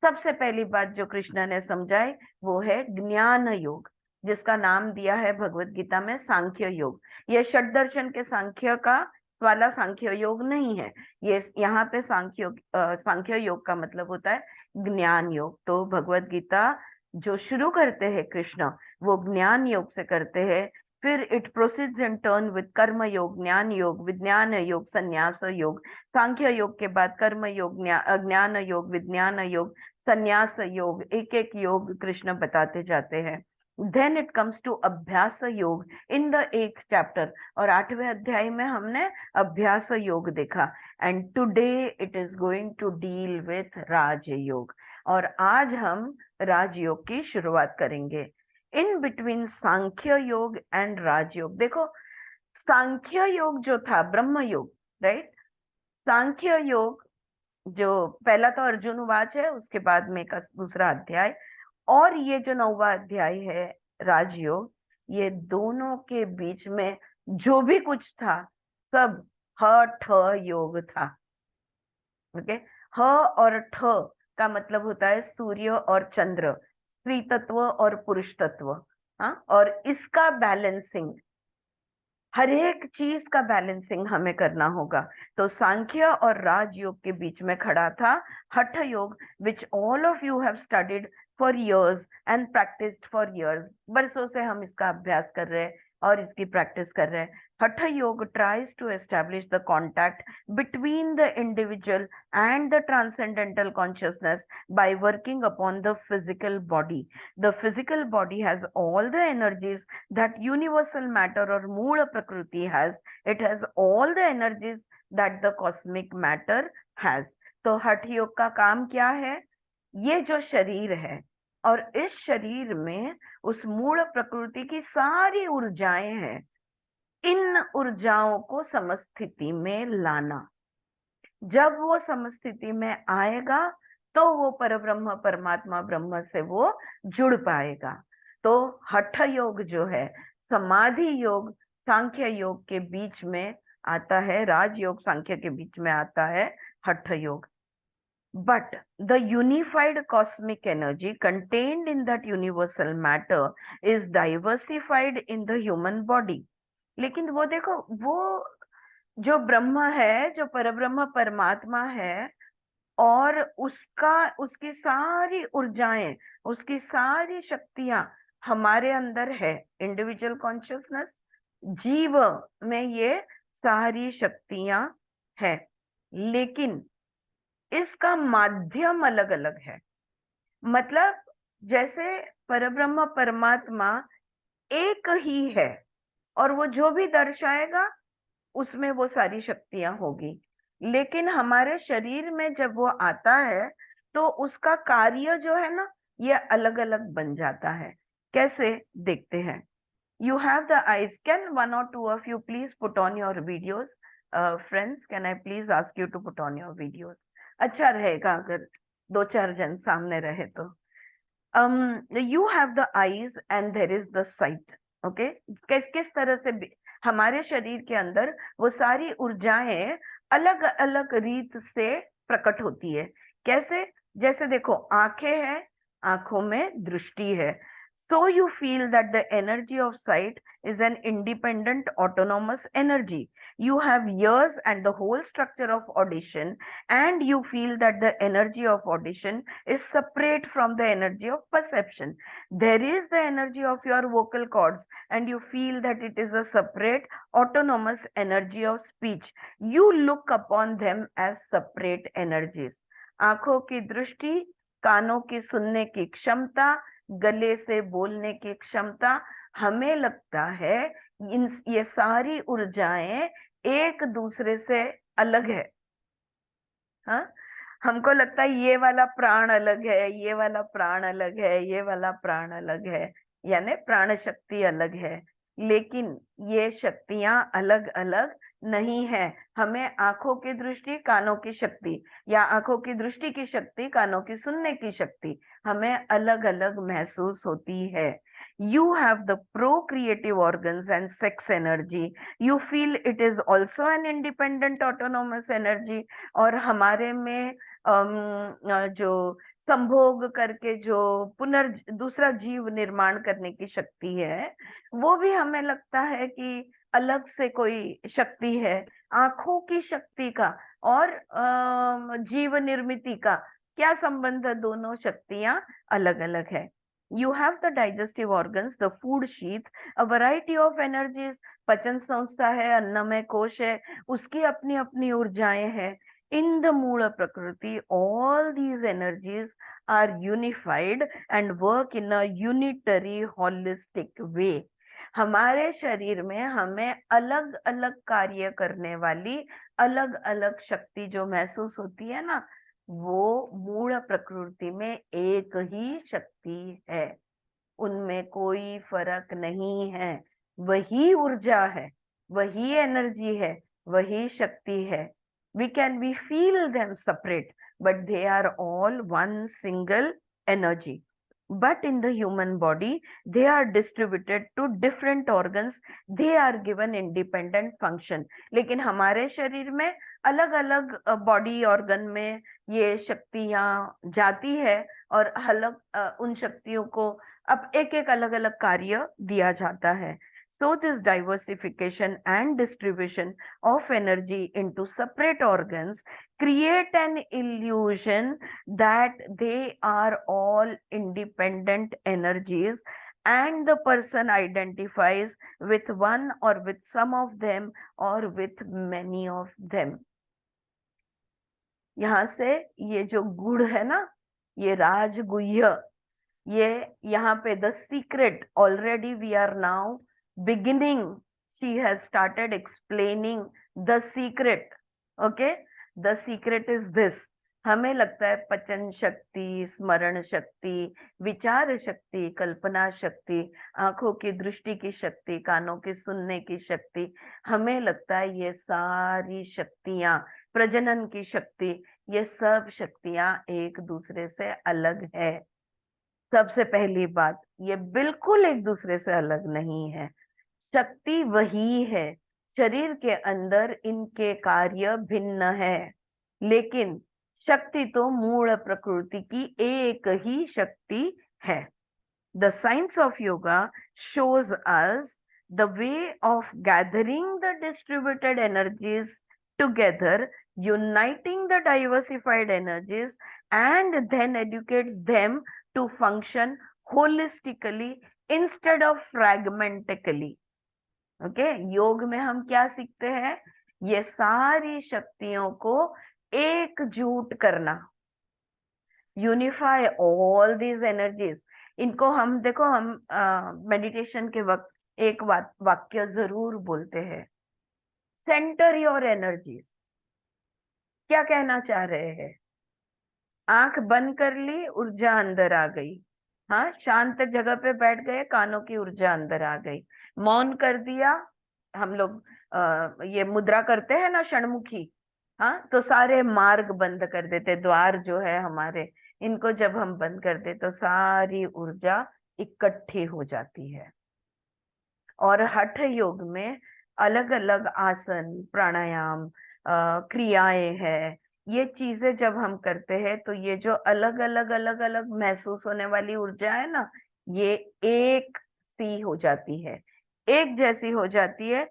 सबसे पहली बात जो कृष्ण ने समझाई वो है ज्ञान योग, जिसका नाम दिया है भगवत गीता में सांख्य योग। ये षट दर्शन के सांख्य का वाला सांख्य योग नहीं है, ये यहाँ पे सांख्य योग का मतलब होता है ज्ञान योग। तो भगवत गीता जो शुरू करते हैं कृष्ण, वो ज्ञान योग से करते हैं। फिर it proceeds in turn with कर्म योग, ज्ञान योग, विज्ञान योग, संन्यास योग। सांख्य योग के बाद कर्म योग, ज्ञान योग, विज्ञान योग, संन्यास योग, एक एक योग कृष्ण बताते जाते हैं। देन इट कम्स टू अभ्यास योग इन द 8th चैप्टर, और 8वें अध्याय में हमने अभ्यास योग देखा। And today it is going to deal with Rajayoga, और आज हम राजयोग की शुरुआत करेंगे। इन बिटवीन सांख्य योग एंड राजयोग, देखो सांख्य योग जो था ब्रह्म योग, राइट। सांख्य योग जो पहला तो अर्जुन उवाच है, उसके बाद में का दूसरा अध्याय, और ये जो 9वां अध्याय है राजयोग, ये दोनों के बीच में जो भी कुछ था सब ह ठ योग था। ओके, ह और ठ का मतलब होता है सूर्य और चंद्र, स्त्री तत्व और पुरुष तत्व। हाँ, और इसका बैलेंसिंग, हर एक चीज का बैलेंसिंग हमें करना होगा। तो सांख्य और राजयोग के बीच में खड़ा था हठ योग, which all of you have studied for years and practised for years. बरसों से हम इसका अभ्यास कर रहे हैं और इसकी प्रैक्टिस कर रहे हैं। Hatha yoga tries to establish the contact between the individual and the transcendental consciousness by working upon the physical body. The physical body has all the energies that universal matter or Moola Prakriti has. It has all the energies that the cosmic matter has. तो हठ योग का काम क्या है? ये जो शरीर है और इस शरीर में उस मूल प्रकृति की सारी ऊर्जाएं हैं, इन ऊर्जाओं को समस्थिति में लाना। जब वो समस्थिति में आएगा तो वो परब्रह्म परमात्मा ब्रह्म से वो जुड़ पाएगा। तो हठ योग जो है समाधि योग सांख्य योग के बीच में आता है, राजयोग सांख्य के बीच में आता है हठ योग। But the unified cosmic energy contained in that universal matter is diversified in the human body. लेकिन वो देखो, वो जो ब्रह्म है, जो परब्रह्म परमात्मा है, और उसकी सारी ऊर्जाएं, उसकी सारी शक्तियां हमारे अंदर है। इंडिविजुअल कॉन्शियसनेस, जीव में ये सारी शक्तियां है, लेकिन इसका माध्यम अलग अलग है। मतलब जैसे परब्रह्म परमात्मा एक ही है और वो जो भी दर्शाएगा उसमें वो सारी शक्तियां होगी, लेकिन हमारे शरीर में जब वो आता है तो उसका कार्य जो है ना, ये अलग अलग बन जाता है। कैसे देखते हैं? You have the eyes. Can one or two of you please put on your videos? Friends, can I please ask you to put on your videos? अच्छा रहेगा अगर दो चार जन सामने रहे तो। You have the eyes and there is the sight. Okay? किस तरह से हमारे शरीर के अंदर वो सारी ऊर्जाएं अलग अलग रीत से प्रकट होती है। कैसे? जैसे देखो, आंखें हैं, आंखों में दृष्टि है। So you feel that the energy of sight is an independent autonomous energy. You have ears and the whole structure of audition, and you feel that the energy of audition is separate from the energy of perception. There is the energy of your vocal cords, and you feel that it is a separate autonomous energy of speech. You look upon them as separate energies. आंखों की दृष्टि, कानों की सुनने की क्षमता, गले से बोलने की क्षमता, हमें लगता है ये सारी ऊर्जाएं एक दूसरे से अलग है। हाँ, हमको लगता है ये वाला प्राण अलग है, ये वाला प्राण अलग है, ये वाला प्राण अलग है, यानी प्राण शक्ति अलग है, लेकिन ये शक्तियां अलग अलग नहीं है। हमें आंखों की दृष्टि, कानों की शक्ति, या आंखों की दृष्टि की शक्ति, कानों की सुनने की शक्ति हमें अलग अलग महसूस होती है। You have the procreative organs and sex energy. You feel it is also an independent autonomous energy. और हमारे में जो संभोग करके जो दूसरा जीव निर्माण करने की शक्ति है, वो भी हमें लगता है कि अलग से कोई शक्ति है। आंखों की शक्ति का और जीव निर्मिति का क्या संबंध है? दोनों शक्तियां अलग अलग है। You have the digestive organs, the food sheath, a variety of energies. पचन संस्था है, अन्नमय कोश है, उसकी अपनी अपनी ऊर्जाएं हैं। In the Moola Prakriti, all these energies are unified and work in a unitary, holistic way. हमारे शरीर में हमें अलग अलग कार्य करने वाली अलग अलग शक्ति जो महसूस होती है ना, वो मूल प्रकृति में एक ही शक्ति है, उनमें कोई फर्क नहीं है। वही ऊर्जा है, वही एनर्जी है, वही शक्ति है। We feel them separate, but they are all one single energy. But in the human body, they are distributed to different organs. They are given independent function. लेकिन हमारे शरीर में अलग अलग बॉडी ऑर्गन में ये शक्तियां जाती है और अलग उन शक्तियों को अब एक एक अलग अलग कार्य दिया जाता है. So this diversification and distribution of energy into separate organs create an illusion that they are all independent energies, and the person identifies with one or with some of them or with many of them. यहाँ से ये जो गुड़ है ना, ये राजगुह्य, ये यहाँ पे the secret, already we are now beginning, she has started explaining the secret. Okay, the secret is this. हमें लगता है पचन शक्ति, स्मरण शक्ति, विचार शक्ति, कल्पना शक्ति, आंखों की दृष्टि की शक्ति, कानों की सुनने की शक्ति, हमें लगता है ये सारी शक्तियां, प्रजनन की शक्ति, ये सब शक्तियां एक दूसरे से अलग है. सबसे पहली बात, ये बिल्कुल एक दूसरे से अलग नहीं है. शक्ति वही है, शरीर के अंदर इनके कार्य भिन्न है, लेकिन शक्ति तो मूल प्रकृति की एक ही शक्ति है. The science of yoga shows us the way of gathering the distributed energies together, uniting the diversified energies, and then educates them to function holistically instead of fragmentically. Okay, योग में हम क्या सीखते हैं? ये सारी शक्तियों को एकजुट करना, यूनिफाई ऑल दीज एनर्जीज. इनको हम देखो, हम मेडिटेशन के वक्त एक वाक्य जरूर बोलते हैं, सेंटर योर एनर्जीज. क्या कहना चाह रहे हैं? आंख बंद कर ली, ऊर्जा अंदर आ गई. हाँ, शांत जगह पे बैठ गए, कानों की ऊर्जा अंदर आ गई. मौन कर दिया, हम लोग ये मुद्रा करते हैं ना, षणमुखी. हाँ, तो सारे मार्ग बंद कर देते, द्वार जो है हमारे, इनको जब हम बंद कर दे तो सारी ऊर्जा इकट्ठी हो जाती है. और हठ योग में अलग अलग आसन, प्राणायाम, क्रियाएं हैं, ये चीजें जब हम करते हैं तो ये जो अलग अलग महसूस होने वाली ऊर्जा है ना, ये एक सी हो जाती है, एक जैसी हो जाती है,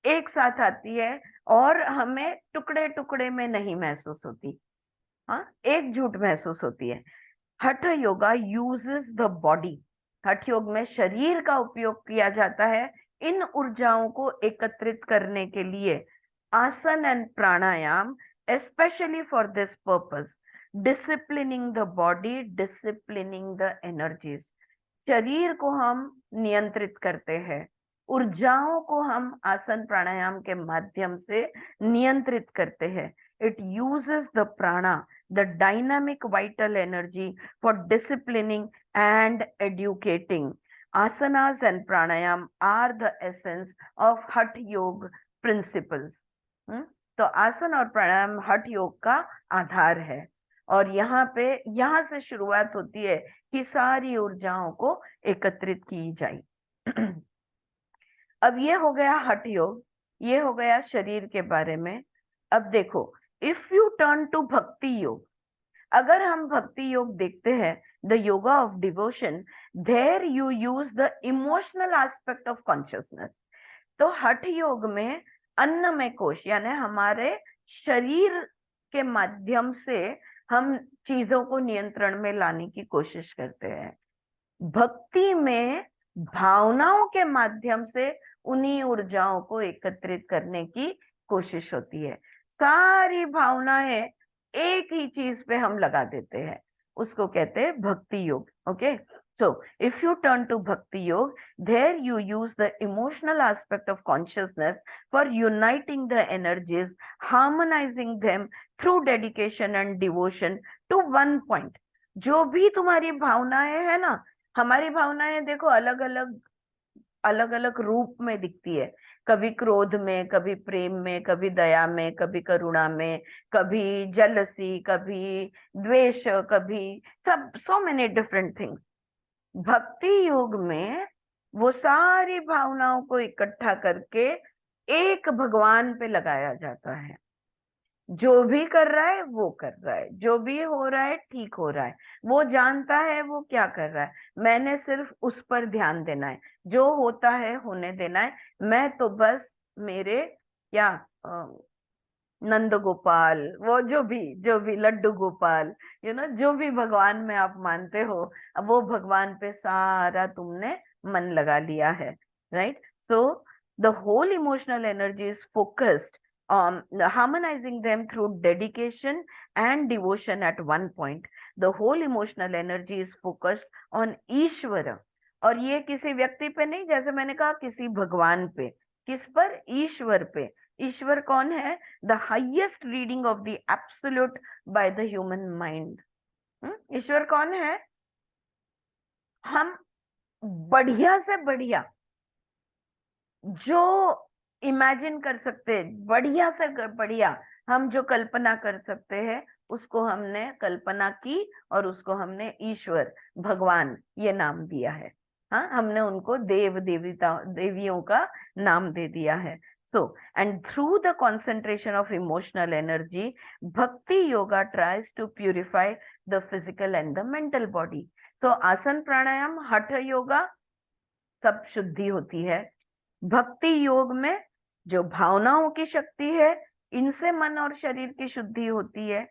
एक साथ आती है, और हमें टुकड़े टुकड़े में नहीं महसूस होती. हाँ, एकजुट महसूस होती है. हठ योगा यूजेस द बॉडी. हठ योग में शरीर का उपयोग किया जाता है इन ऊर्जाओं को एकत्रित करने के लिए. आसन and pranayama especially for this purpose, disciplining the body, disciplining the energies. शरीर को हम नियंत्रित करते हैं, ऊर्जाओं को हम आसन प्राणायाम के माध्यम से नियंत्रित करते हैं. It uses the prana, the dynamic vital energy, for disciplining and educating. Asanas and pranayam are the essence of Hatha Yoga principles. तो आसन और प्राणायाम हठ योग का आधार है. और यहाँ से शुरुआत होती है कि सारी ऊर्जाओं को एकत्रित की जाए. अब ये हो गया हठ योग, ये हो गया शरीर के बारे में. अब देखो, इफ यू टर्न टू भक्ति योग, अगर हम भक्ति योग देखते हैं, the yoga of devotion, there you use the emotional aspect of consciousness. तो हठ योग में अन्नमय कोश, यानी हमारे शरीर के माध्यम से हम चीजों को नियंत्रण में लाने की कोशिश करते हैं. भक्ति में भावनाओं के माध्यम से उन्हीं ऊर्जाओं को एकत्रित करने की कोशिश होती है. सारी भावनाएं एक ही चीज पे हम लगा देते हैं, उसको कहते हैं भक्ति योग. Okay, so if you turn to bhakti yoga, there you use the emotional aspect of consciousness for uniting the energies, harmonizing them through dedication and devotion to one point. जो भी तुम्हारी भावनाएं है ना, हमारी भावनाएं देखो अलग अलग रूप में दिखती है. कभी क्रोध में, कभी प्रेम में, कभी दया में, कभी करुणा में, कभी जेलसी, कभी द्वेष, कभी सब, so many different things. भक्ति योग में वो सारी भावनाओं को इकट्ठा करके एक भगवान पे लगाया जाता है. जो भी कर रहा है वो कर रहा है, जो भी हो रहा है ठीक हो रहा है, वो जानता है वो क्या कर रहा है, मैंने सिर्फ उस पर ध्यान देना है, जो होता है होने देना है। मैं तो बस मेरे क्या नंद गोपाल, वो जो भी लड्डू गोपाल, जो भी भगवान में आप मानते हो, अब वो भगवान पे सारा तुमने मन लगा लिया है, right? So the whole emotional energy is focused on harmonizing them through dedication and devotion at one point. The whole emotional energy is focused on ईश्वर, और ये किसी व्यक्ति पे नहीं, जैसे मैंने कहा किसी भगवान पे, किस पर? ईश्वर पे। ईश्वर कौन है? The highest reading of the absolute by the human mind. Ishwar कौन है? हम बढ़िया से बढ़िया जो इमेजिन कर सकते हैं, बढ़िया से बढ़िया हम जो कल्पना कर सकते हैं, उसको हमने कल्पना की और उसको हमने ईश्वर, भगवान ये नाम दिया है। हाँ, हमने उनको देव देवता देवियों का नाम दे दिया है। So and through the concentration of emotional energy, भक्ति yoga tries to purify the physical and the mental body. तो आसन प्राणायाम हठ योगा सब शुद्धि होती है। भक्ति योग में जो भावनाओं की शक्ति है, इनसे मन और शरीर की शुद्धि होती है।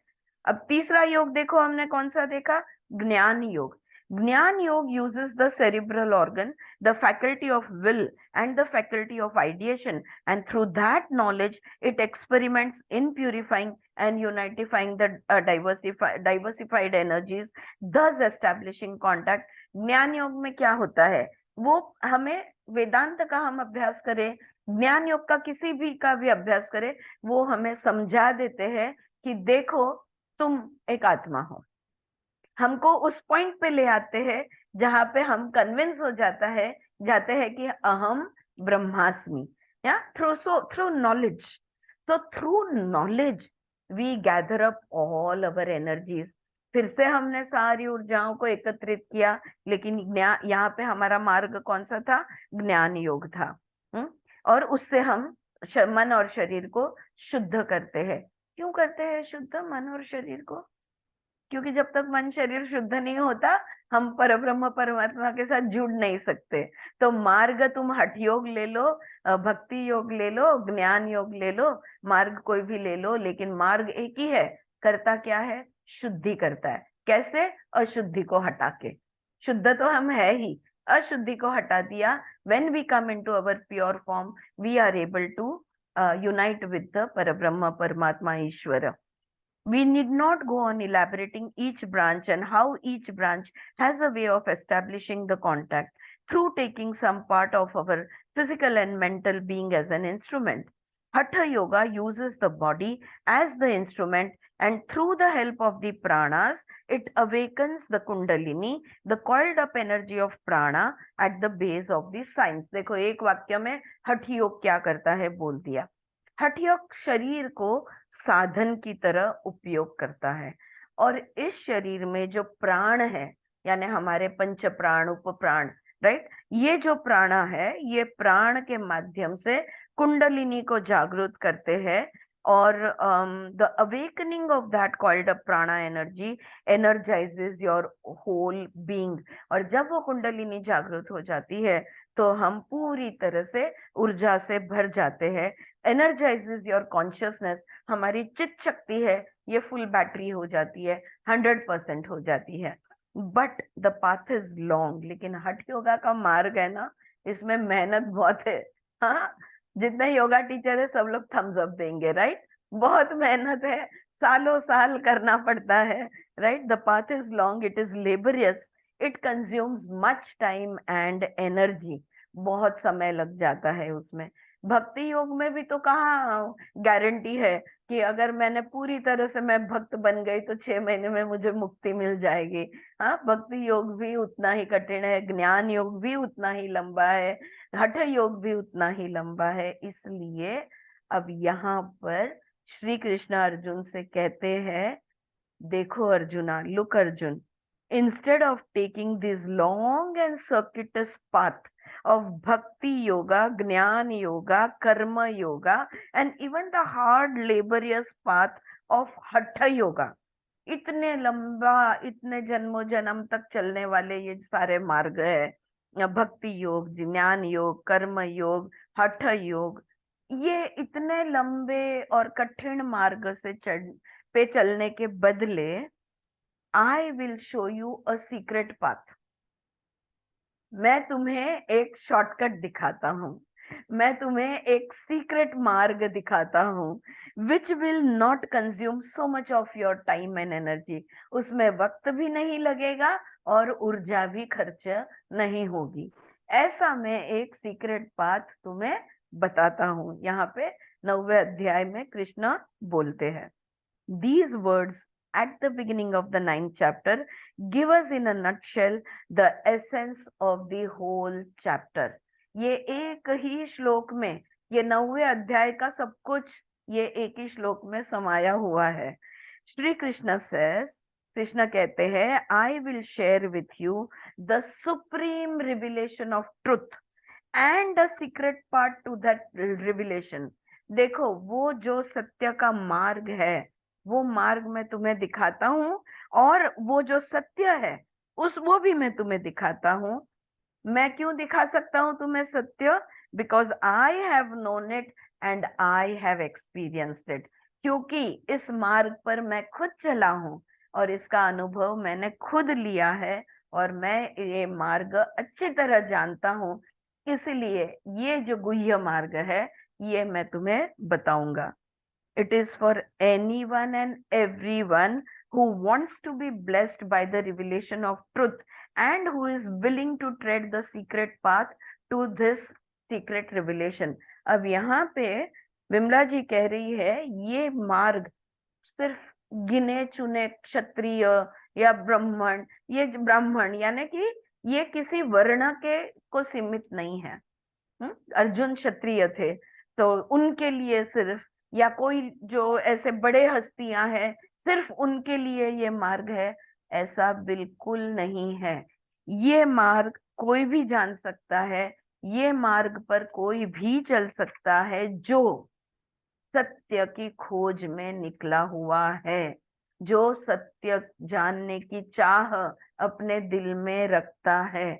अब तीसरा योग देखो, हमने कौन सा देखा? ज्ञान योग। ज्ञान योग uses the cerebral organ, the faculty of will and the faculty of ideation, and through that knowledge it experiments in purifying and unifying the diversified energies, thus establishing contact. ज्ञान योग में क्या होता है? वो हमें वेदांत का हम अभ्यास करें, ज्ञान योग का किसी भी का भी अभ्यास करें, वो हमें समझा देते हैं कि देखो तुम एक आत्मा हो। हमको उस पॉइंट पे ले आते हैं जहां पे हम कन्विंस हो जाते हैं कि अहम ब्रह्मास्मि, या through knowledge. So through knowledge we gather up all our energies. फिर से हमने सारी ऊर्जाओं को एकत्रित किया, लेकिन यहाँ पे हमारा मार्ग कौन सा था? ज्ञान योग था। और उससे हम मन और शरीर को शुद्ध करते हैं। क्यों करते हैं शुद्ध मन और शरीर को? क्योंकि जब तक मन शरीर शुद्ध नहीं होता, हम परब्रह्म परमात्मा के साथ जुड़ नहीं सकते। तो मार्ग तुम हठ योग ले लो, भक्ति योग ले लो, ज्ञान योग ले लो, मार्ग कोई भी ले लो, लेकिन मार्ग एक ही है। करता क्या है? शुद्धि करता है। कैसे? अशुद्धि को हटा के। शुद्ध तो हम है ही, अशुद्धि को हटा दिया। When we come into our pure form, we are able to unite with the परब्रह्म परमात्मा ईश्वर। We need not go on elaborating each branch and how each branch has a way of establishing the contact through taking some part of our physical and mental being as an instrument. Hatha Yoga uses the body as the instrument, and through the help of the pranas, it awakens the kundalini, the coiled up energy of prana at the base of the science. देखो एक वाक्य में हठ योग क्या करता है बोल दिया। हठ योग शरीर को साधन की तरह उपयोग करता है, और इस शरीर में जो प्राण है, यानी हमारे पंच प्राण उप प्राण, राइट, ये जो प्राणा है, ये प्राण के माध्यम से कुंडलिनी को जागृत करते हैं, और the awakening of that called up prana energy energises your whole being. और जब वो कुंडलिनी जागृत हो जाती है, तो हम पूरी तरह से ऊर्जा से भर जाते हैं। एनर्जाइजेस योर कॉन्शियसनेस, हमारी चित्त शक्ति है ये फुल बैटरी हो जाती है, 100% हो जाती है। But the path is long, लेकिन हठ योगा का मार्ग है ना, इसमें मेहनत बहुत है। हाँ, जितने योगा टीचर है सब लोग थम्स अप देंगे, राइट? बहुत मेहनत है, सालों साल करना पड़ता है, right? The path is long, it is laborious, it consumes much time and energy. बहुत समय लग जाता है उसमें। भक्ति योग में भी तो कहाँ गारंटी है कि अगर मैंने पूरी तरह से मैं भक्त बन गई तो 6 महीने में मुझे मुक्ति मिल जाएगी। हाँ, भक्ति योग भी उतना ही कठिन है, ज्ञान योग भी उतना ही लंबा है, हठ योग भी उतना ही लंबा है। इसलिए अब यहाँ पर श्री कृष्ण अर्जुन से कहते हैं, देखो arjuna, look Arjun, instead of taking this long and circuitous path of bhakti yoga, jnana yoga, karma yoga, and even the hard laborious path of hatha yoga. इतने लंबा, इतने जन्मों जन्म तक चलने वाले ये सारे मार्ग है, भक्ति योग, ज्ञान योग, कर्म योग, हठ योग, ये इतने लंबे और कठिन मार्ग से चलने के बदले I will show you a secret path. मैं तुम्हें एक शॉर्टकट दिखाता हूँ, मैं तुम्हें एक सीक्रेट मार्ग दिखाता हूँ, which will not consume so much of your time and energy. उसमें वक्त भी नहीं लगेगा और ऊर्जा भी खर्च नहीं होगी। ऐसा मैं एक सीक्रेट पाथ तुम्हें बताता हूँ। यहाँ पे 9वें अध्याय में कृष्ण बोलते हैं। These words at the beginning of the 9th chapter give us in a nutshell the essence of the whole chapter. ये एक ही श्लोक में, ये 9वें अध्याय का सब कुछ ये एक ही श्लोक में समाया हुआ है। श्री कृष्ण says, कृष्ण कहते हैं, I will share with you the supreme revelation of truth and a secret part to that revelation. देखो, वो जो सत्य का मार्ग है, वो मार्ग मैं तुम्हें दिखाता हूँ, और वो जो सत्य है वो भी मैं तुम्हें दिखाता हूँ। मैं क्यों दिखा सकता हूँ तुम्हें सत्य? Because I have known it and I have experienced it. क्योंकि इस मार्ग पर मैं खुद चला हूँ और इसका अनुभव मैंने खुद लिया है, और मैं ये मार्ग अच्छी तरह जानता हूँ। इसलिए ये जो गुह्य मार्ग है, ये मैं तुम्हें बताऊंगा। It is for anyone and everyone who wants to be blessed by the revelation of truth and who is willing to tread the secret path to this secret revelation. अब यहाँ पे विमला जी कह रही है, ये मार्ग सिर्फ गिने चुने क्षत्रिय या ब्राह्मण, ये ब्राह्मण यानी कि ये किसी वर्ण के को सीमित नहीं है। अर्जुन क्षत्रिय थे तो उनके लिए सिर्फ, या कोई जो ऐसे बड़े हस्तियां हैं सिर्फ उनके लिए ये मार्ग है, ऐसा बिल्कुल नहीं है। ये मार्ग कोई भी जान सकता है, ये मार्ग पर कोई भी चल सकता है जो सत्य की खोज में निकला हुआ है, जो सत्य जानने की चाह अपने दिल में रखता है।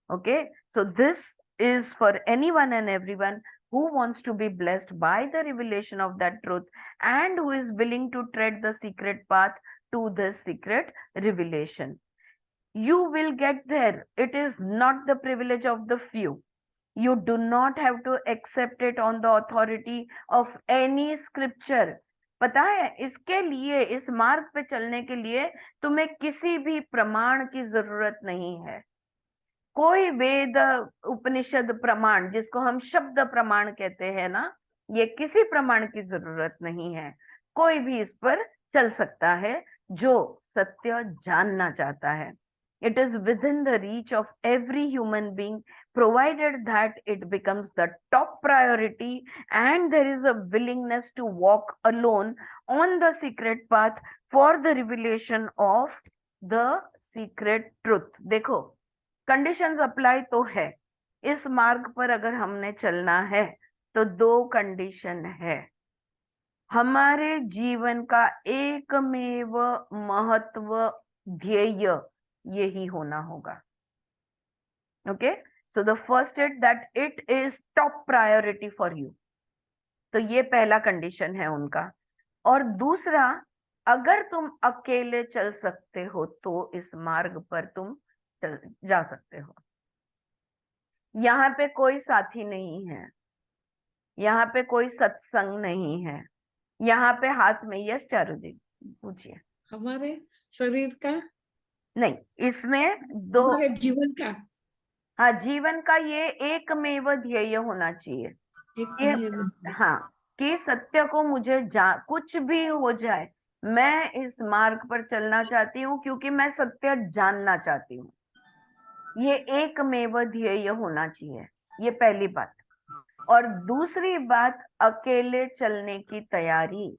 Okay, so this is for anyone and everyone who wants to be blessed by the revelation of that truth and who is willing to tread the secret path to this secret revelation. You will get there. It is not the privilege of the few. You do not have to accept it on the authority of any scripture. पता है, इसके लिए, इस मार्ग पे चलने के लिए तुम्हें किसी भी प्रमाण की जरूरत नहीं है। कोई वेद उपनिषद प्रमाण, जिसको हम शब्द प्रमाण कहते हैं ना, ये किसी प्रमाण की जरूरत नहीं है। कोई भी इस पर चल सकता है जो सत्य जानना चाहता है। It is within the reach of every human being, provided that it becomes the top priority and there is a willingness to walk alone on the secret path for the revelation of the secret truth. देखो, conditions apply तो है। इस मार्ग पर अगर हमने चलना है तो 2 कंडीशन है। हमारे जीवन का एकमेव महत्व ध्येय यही होना होगा। Okay, so the first is that it is top priority for you. तो ये पहला कंडीशन है उनका। और दूसरा, अगर तुम अकेले चल सकते हो तो इस मार्ग पर तुम जा सकते हो। यहाँ पे कोई साथी नहीं है, यहाँ पे कोई सत्संग नहीं है, यहाँ पे हाथ में, यस चारू जी पूछिए। हमारे शरीर का नहीं, इसमें 2, हमारे जीवन का, हाँ, जीवन का ये एकमेव ध्येय होना चाहिए। ये, हाँ, कि सत्य को मुझे कुछ भी हो जाए, मैं इस मार्ग पर चलना चाहती हूँ क्योंकि मैं सत्य जानना चाहती हूँ। ये एकमेव ध्येय होना चाहिए, ये पहली बात। और दूसरी बात, अकेले चलने की तैयारी।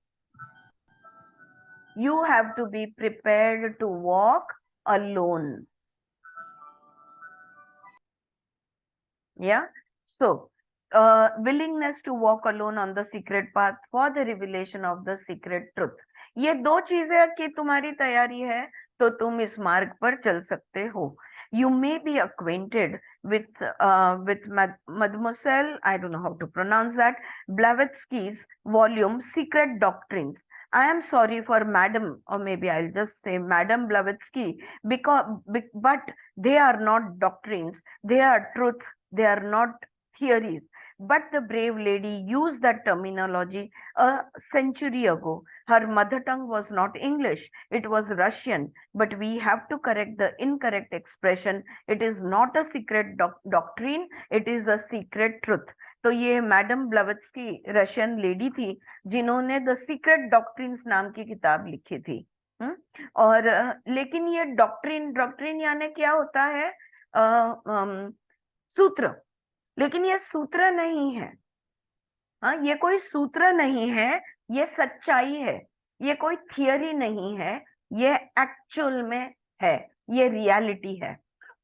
You have to be prepared to walk alone. Yeah. So, willingness to walk alone on the secret path for the revelation of the secret truth. ये दो चीजें कि तुम्हारी तैयारी है तो तुम इस मार्ग पर चल सकते हो. You may be acquainted with Mademoiselle, I don't know how to pronounce that, Blavatsky's volume Secret Doctrines. I am sorry for Madam, or maybe I'll just say Madam Blavatsky, but they are not doctrines, they are truth, they are not theories. But the brave lady used that terminology a century ago. Her mother tongue was not English, it was Russian. But we have to correct the incorrect expression. It is not a secret doctrine, it is a secret truth. तो ये madam ब्लवत्स्की Russian lady थी जिन्होंने the secret doctrines नाम की किताब लिखी थी. और लेकिन ये डॉक्ट्रिन यानी क्या होता है? सूत्र. लेकिन ये सूत्र नहीं है. हाँ, ये कोई सूत्र नहीं है, ये सच्चाई है. ये कोई थियरी नहीं है, ये एक्चुअल में है, ये रियलिटी है.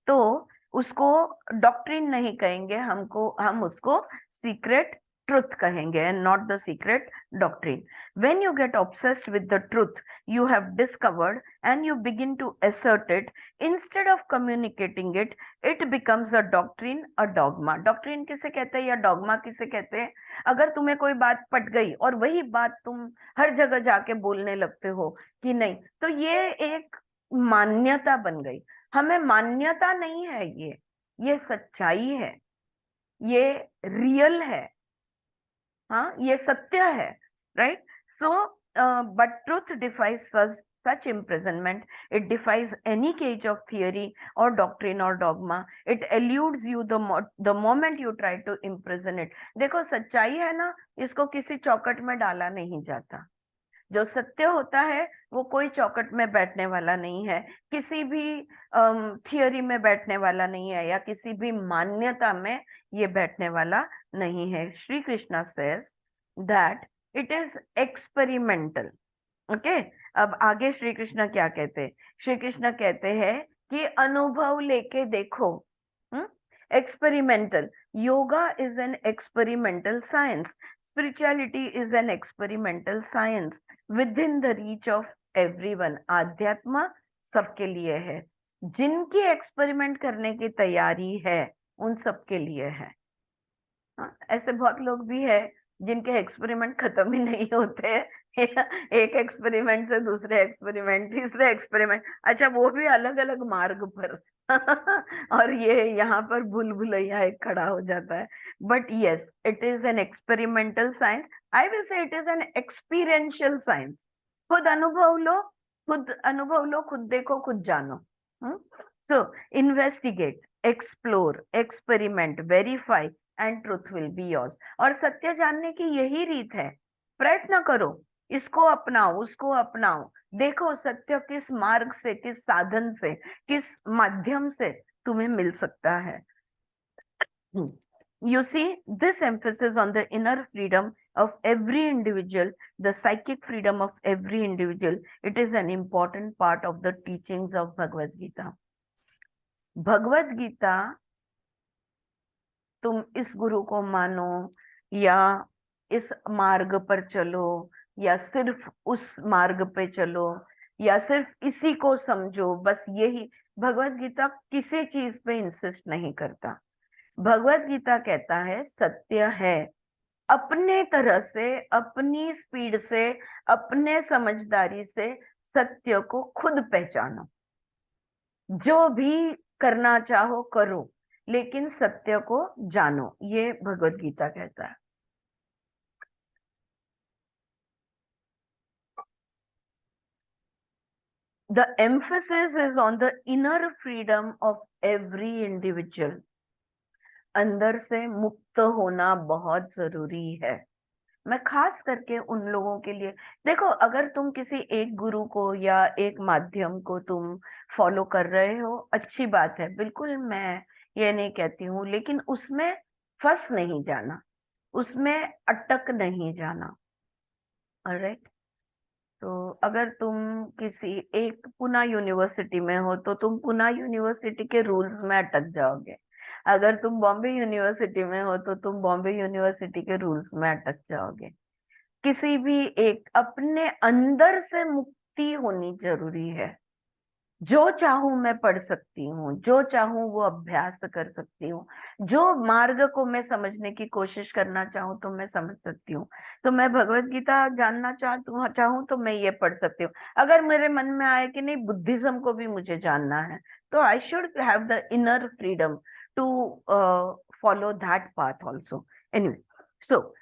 तो उसको डॉक्ट्रिन नहीं कहेंगे, हम उसको सीक्रेट truth कहेंगे and not the secret doctrine. When you get obsessed with the truth you have discovered and you begin to assert it instead of communicating it, it becomes a doctrine, a dogma. Doctrine किसे कहते हैं या dogma किसे कहते हैं? अगर तुम्हें कोई बात पट गई और वही बात तुम हर जगह जाके बोलने लगते हो कि नहीं, तो ये एक मान्यता बन गई. हमें मान्यता नहीं है, ये सच्चाई है, ये रियल है. हाँ, ये सत्य है. Right. So but truth defies such imprisonment. It defies any cage of theory or doctrine or dogma. It eludes you the moment you try to imprison it. देखो, सच्चाई है ना, इसको किसी चौकट में डाला नहीं जाता. जो सत्य होता है वो कोई चौकट में बैठने वाला नहीं है, किसी भी थियरी में बैठने वाला नहीं है, या किसी भी मान्यता में ये बैठने वाला नहीं है. Shri Krishna says that it is experimental. Okay. अब आगे श्री कृष्ण क्या कहते हैं? श्री कृष्ण कहते हैं कि अनुभव लेके देखो. Experimental. Yoga is an experimental science. Spirituality is an experimental science within the reach of everyone. आध्यात्म सबके लिए है. जिनकी एक्सपेरिमेंट करने की तैयारी है उन सबके लिए है. ऐसे बहुत लोग भी है जिनके एक्सपेरिमेंट खत्म ही नहीं होते. एक एक्सपेरिमेंट से दूसरे एक्सपेरिमेंट, तीसरे एक्सपेरिमेंट, अच्छा वो भी अलग अलग मार्ग पर. और ये यहाँ पर भूल-भुलैया एक खड़ा हो जाता है. But yes, it is an experimental science. I will say it is an experiential science. खुद अनुभव लो, खुद देखो, खुद जानो. So investigate, explore, experiment, verify and truth will be yours. और सत्य जानने की यही रीत है. प्रयत्न करो, इसको अपनाओ, उसको अपनाओ. देखो सत्य किस मार्ग से, किस साधन से, किस माध्यम से तुम्हें मिल सकता है. You see, this emphasis on the inner freedom of every individual, the psychic freedom of every individual, it is an important part of the teachings of Bhagavad Gita. Bhagavad Gita, तुम इस गुरु को मानो या इस मार्ग पर चलो या सिर्फ उस मार्ग पे चलो या सिर्फ इसी को समझो, बस यही. भगवत गीता किसी चीज पे इंसिस्ट नहीं करता. भगवत गीता कहता है सत्य है. अपने तरह से, अपनी स्पीड से, अपने समझदारी से सत्य को खुद पहचानो. जो भी करना चाहो करो, लेकिन सत्य को जानो. ये भगवत गीता कहता है. The emphasis is on the inner freedom of every individual. अंदर से मुक्त होना बहुत जरूरी है. मैं खास करके उन लोगों के लिए, देखो अगर तुम किसी एक गुरु को या एक माध्यम को तुम फॉलो कर रहे हो, अच्छी बात है, बिल्कुल मैं ये नहीं कहती हूँ, लेकिन उसमें फंस नहीं जाना, उसमें अटक नहीं जाना. ऑलराइट. तो अगर तुम किसी एक पुणे यूनिवर्सिटी में हो तो तुम पुणे यूनिवर्सिटी के रूल्स में अटक जाओगे. अगर तुम बॉम्बे यूनिवर्सिटी में हो तो तुम बॉम्बे यूनिवर्सिटी के रूल्स में अटक जाओगे। किसी भी एक अपने अंदर से मुक्ति होनी जरूरी है। जो चाहूं मैं पढ़ सकती हूँ, जो चाहूं वो अभ्यास कर सकती हूँ, जो मार्ग को मैं समझने की कोशिश करना चाहूँ तो मैं समझ सकती हूँ। तो मैं भगवत गीता जानना चाहूँ तो मैं ये पढ़ सकती हूँ। अगर मेरे मन में आए कि नहीं बुद्धिज्म को भी मुझे जानना है, तो I should have the inner freedom to follow that path also. Anyway, so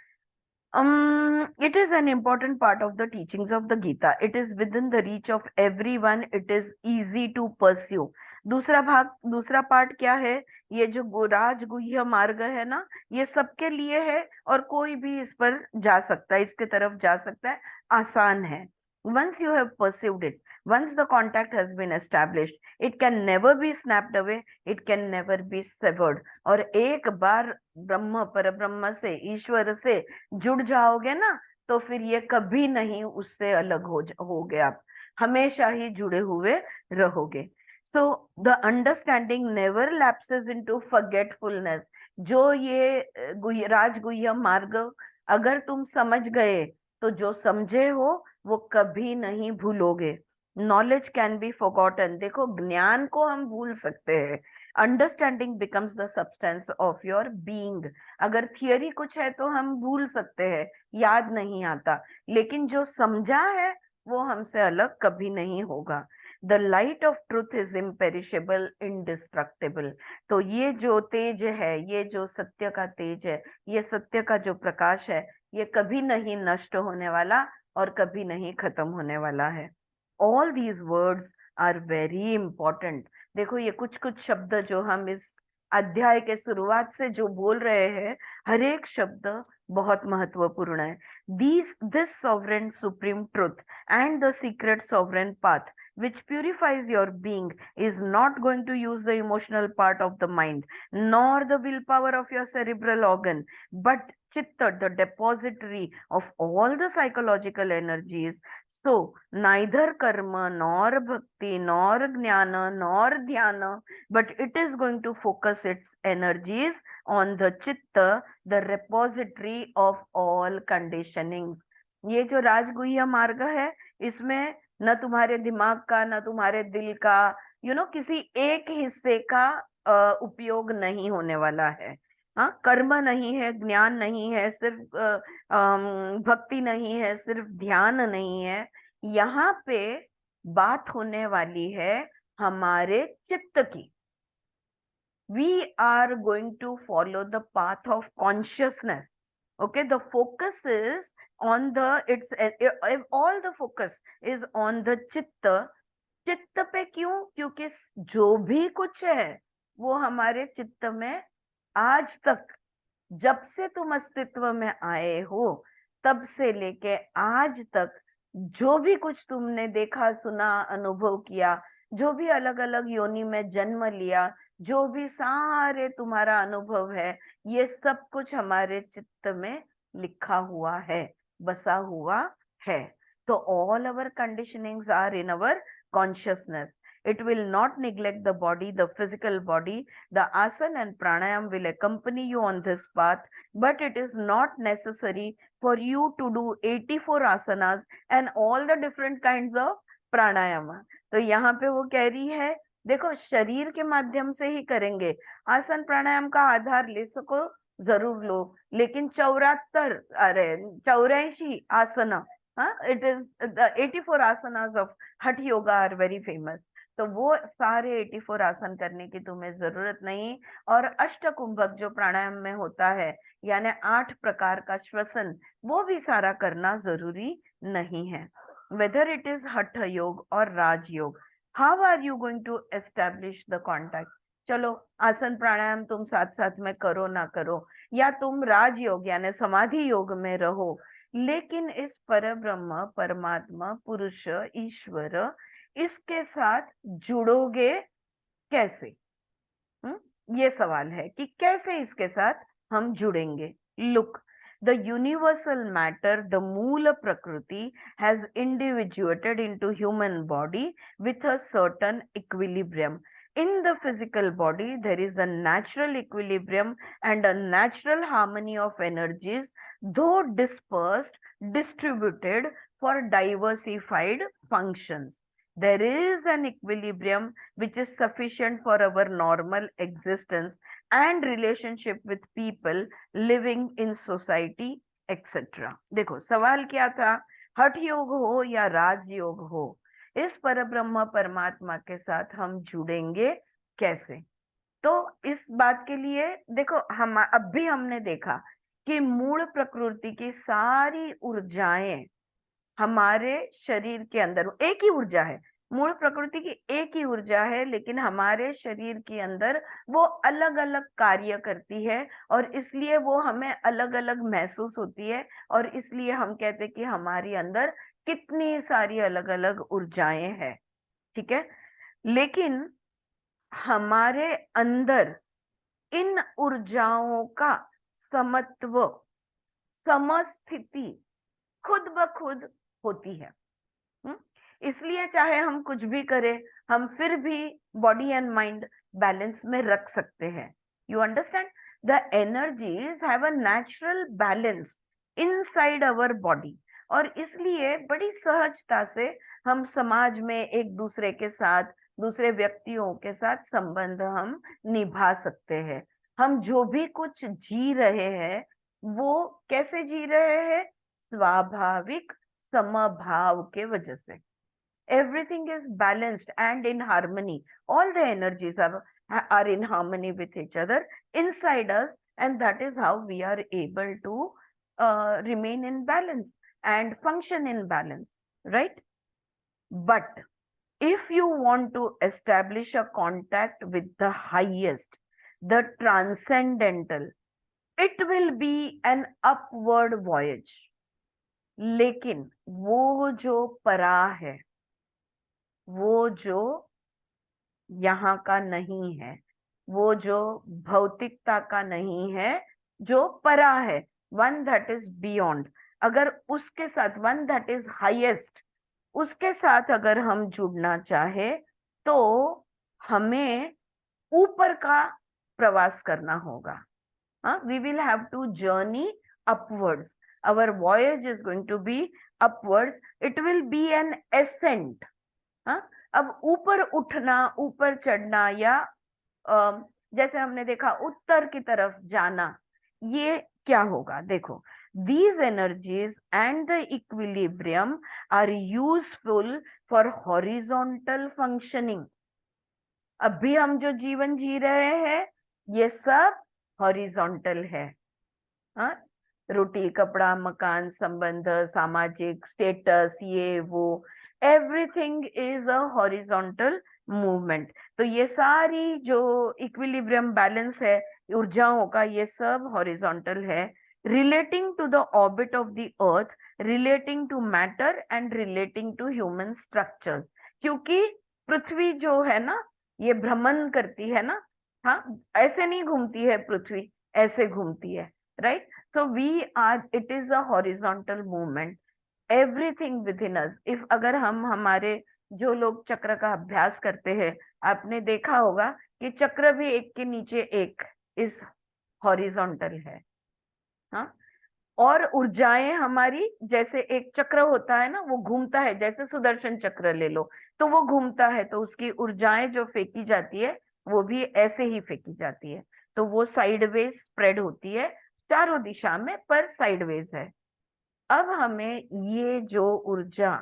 it is an important part of the teachings of the Gita. It is within the reach of everyone. It is easy to pursue. दूसरा part क्या है? ये जो राजगुह्य मार्ग है ना, ये सबके लिए है और कोई भी इस पर जा सकता है, इसके तरफ जा सकता है, आसान है। Once you have pursued it, once the contact has been established, it can never be snapped away, it can never be severed. और एक बार ब्रह्म पर ब्रह्म से, ईश्वर से जुड़ जाओगे ना, तो फिर ये कभी नहीं उससे अलग होगे, आप हमेशा ही जुड़े हुए रहोगे। So the understanding never lapses into forgetfulness. जो ये राजगुह्य मार्ग अगर तुम समझ गए, तो जो समझे हो वो कभी नहीं भूलोगे। Knowledge can be forgotten. देखो, ज्ञान को हम भूल सकते हैं, understanding becomes the substance of your being. अगर थियरी कुछ है तो हम भूल सकते हैं, याद नहीं आता, लेकिन जो समझा है वो हमसे अलग कभी नहीं होगा। The light of truth is imperishable, indestructible. तो ये जो तेज है, ये जो सत्य का तेज है, ये सत्य का जो प्रकाश है, ये कभी नहीं नष्ट होने वाला और कभी नहीं खत्म होने वाला है। All these words are very important. देखो, ये कुछ कुछ शब्द जो हम इस अध्याय के शुरुआत से जो बोल रहे हैं, हर एक शब्द बहुत महत्वपूर्ण है। This sovereign supreme truth and the secret sovereign path which purifies your being is not going to use the emotional part of the mind nor the willpower of your cerebral organ, but chitta, the depository of all the psychological energies. So neither karma nor bhakti nor jnana nor dhyana, but it is going to focus its energies on the chitta, the repository of all conditioning. ये जो राजगुह्य मार्ग है, इसमें न तुम्हारे दिमाग का, न तुम्हारे दिल का, किसी एक हिस्से का उपयोग नहीं होने वाला है। हाँ, कर्म नहीं है, ज्ञान नहीं है, सिर्फ भक्ति नहीं है, सिर्फ ध्यान नहीं है। यहाँ पे बात होने वाली है हमारे चित्त की। We are going to follow the path of consciousness. Okay, the focus is on all the focus is on the chitta. चित्त पे क्यों? क्योंकि जो भी कुछ है वो हमारे चित्त में आज तक, जब से तुम अस्तित्व में आए हो तब से लेके आज तक, जो भी कुछ तुमने देखा, सुना, अनुभव किया, जो भी अलग अलग योनि में जन्म लिया, जो भी सारे तुम्हारा अनुभव है, ये सब कुछ हमारे चित्त में लिखा हुआ है, बसा हुआ है। तो all our conditionings are in our consciousness. It will not neglect the body, the physical body. The asana and pranayam will accompany you on this path, but it is not necessary for you to do 84 asanas and all the different kinds of pranayama. तो यहाँ पे वो कह रही है, देखो, शरीर के माध्यम से ही करेंगे। आसन प्राणायाम का आधार ले सको जरूर लो, लेकिन 84 आसना, हाँ, it is the 84 asanas of हठ योगा आर वेरी फेमस। तो वो सारे 84 आसन करने की तुम्हें जरूरत नहीं। और अष्ट कुंभक जो प्राणायाम में होता है, यानी 8 प्रकार का श्वसन, वो भी सारा करना जरूरी नहीं है। Whether it is Hatha Yoga और Rajayoga, how are you going to establish the contact? चलो, आसन प्राणायाम तुम साथ साथ में करो ना करो, या तुम राजयोग यानी समाधि योग में रहो, लेकिन इस परब्रह्म, परमात्मा, पुरुष, ईश्वर, इसके साथ जुड़ोगे कैसे? ये सवाल है कि कैसे इसके साथ हम जुड़ेंगे। Look, the universal matter, the moola prakriti, has individuated into human body with a certain equilibrium. in the physical body there is a natural equilibrium and a natural harmony of energies, though dispersed, distributed for diversified functions. There is an equilibrium which is sufficient for our normal existence and relationship with people living in society, etc. देखो सवाल क्या था, हठ योग हो या राजयोग हो, इस परब्रह्म परमात्मा के साथ हम जुड़ेंगे कैसे? तो इस बात के लिए देखो, हम अभी हमने देखा कि मूल प्रकृति की सारी ऊर्जाएं हमारे शरीर के अंदर, एक ही ऊर्जा है, मूल प्रकृति की एक ही ऊर्जा है, लेकिन हमारे शरीर के अंदर वो अलग अलग कार्य करती है और इसलिए वो हमें अलग अलग महसूस होती है, और इसलिए हम कहते हैं कि हमारे अंदर कितनी सारी अलग अलग ऊर्जाएं हैं। ठीक है, लेकिन हमारे अंदर इन ऊर्जाओं का समत्व, समस्थिति खुद ब खुद होती है। इसलिए चाहे हम कुछ भी करें, हम फिर भी बॉडी एंड माइंड बैलेंस में रख सकते हैं। You understand, the energies have a natural balance inside our body, और इसलिए बड़ी सहजता से हम समाज में एक दूसरे के साथ, दूसरे व्यक्तियों के साथ संबंध हम निभा सकते हैं। हम जो भी कुछ जी रहे हैं वो कैसे जी रहे हैं? स्वाभाविक समभाव के वजह से। Everything is balanced and in harmony. All the energies are in harmony with each other inside us, and that is how we are able to remain in balance and function in balance, right? But if you want to establish a contact with the highest, the transcendental, it will be an upward voyage. लेकिन वो जो परा है, वो जो यहाँ का नहीं है, वो जो भौतिकता का नहीं है, जो परा है, वन दैट इज बियॉन्ड, अगर उसके साथ, वन दैट इज हाईएस्ट, उसके साथ अगर हम जुड़ना चाहे तो हमें ऊपर का प्रवास करना होगा। We will have to journey upwards. Our voyage is going to be upwards. It will be an ascent. अब ऊपर उठना, ऊपर चढ़ना, या जैसे हमने देखा उत्तर की तरफ जाना, ये क्या होगा? देखो, these energies and the equilibrium are useful for horizontal functioning. अभी हम जो जीवन जी रहे हैं ये सब हॉरिजॉन्टल है। रोटी, कपड़ा, मकान, संबंध, सामाजिक स्टेटस, ये वो, everything is a horizontal movement. तो ये सारी जो इक्विलिब्रियम बैलेंस है ऊर्जाओं का, ये सब हॉरिजॉन्टल है, relating to the orbit of the earth, relating to matter and relating to human structures. क्योंकि पृथ्वी जो है ना, ये भ्रमण करती है ना, हाँ, ऐसे नहीं घूमती है पृथ्वी, ऐसे घूमती है, right? So we are, it is a horizontal movement, everything with in us. If अगर हम, हमारे जो लोग चक्र का अभ्यास करते हैं, आपने देखा होगा कि चक्र भी एक के नीचे एक इस हॉरिजॉन्टल है। हाँ, और ऊर्जाएं हमारी, जैसे एक चक्र होता है ना, वो घूमता है, जैसे सुदर्शन चक्र ले लो तो वो घूमता है, तो उसकी ऊर्जाएं जो फेंकी जाती है वो भी ऐसे ही फेंकी जाती है, तो वो साइडवेज स्प्रेड होती है, चारों दिशा में, पर साइडवेज है। अब हमें ये जो ऊर्जा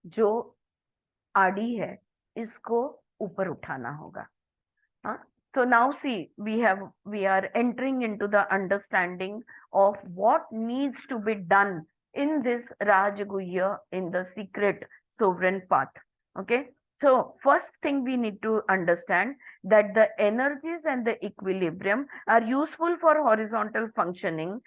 जो आड़ी है इसको ऊपर उठाना होगा। हाँ, so now see, we are entering into the understanding of what needs to be done in this Rajguhya, in the secret sovereign path. Okay, so first thing we need to understand that the energies and the equilibrium are useful for horizontal functioning.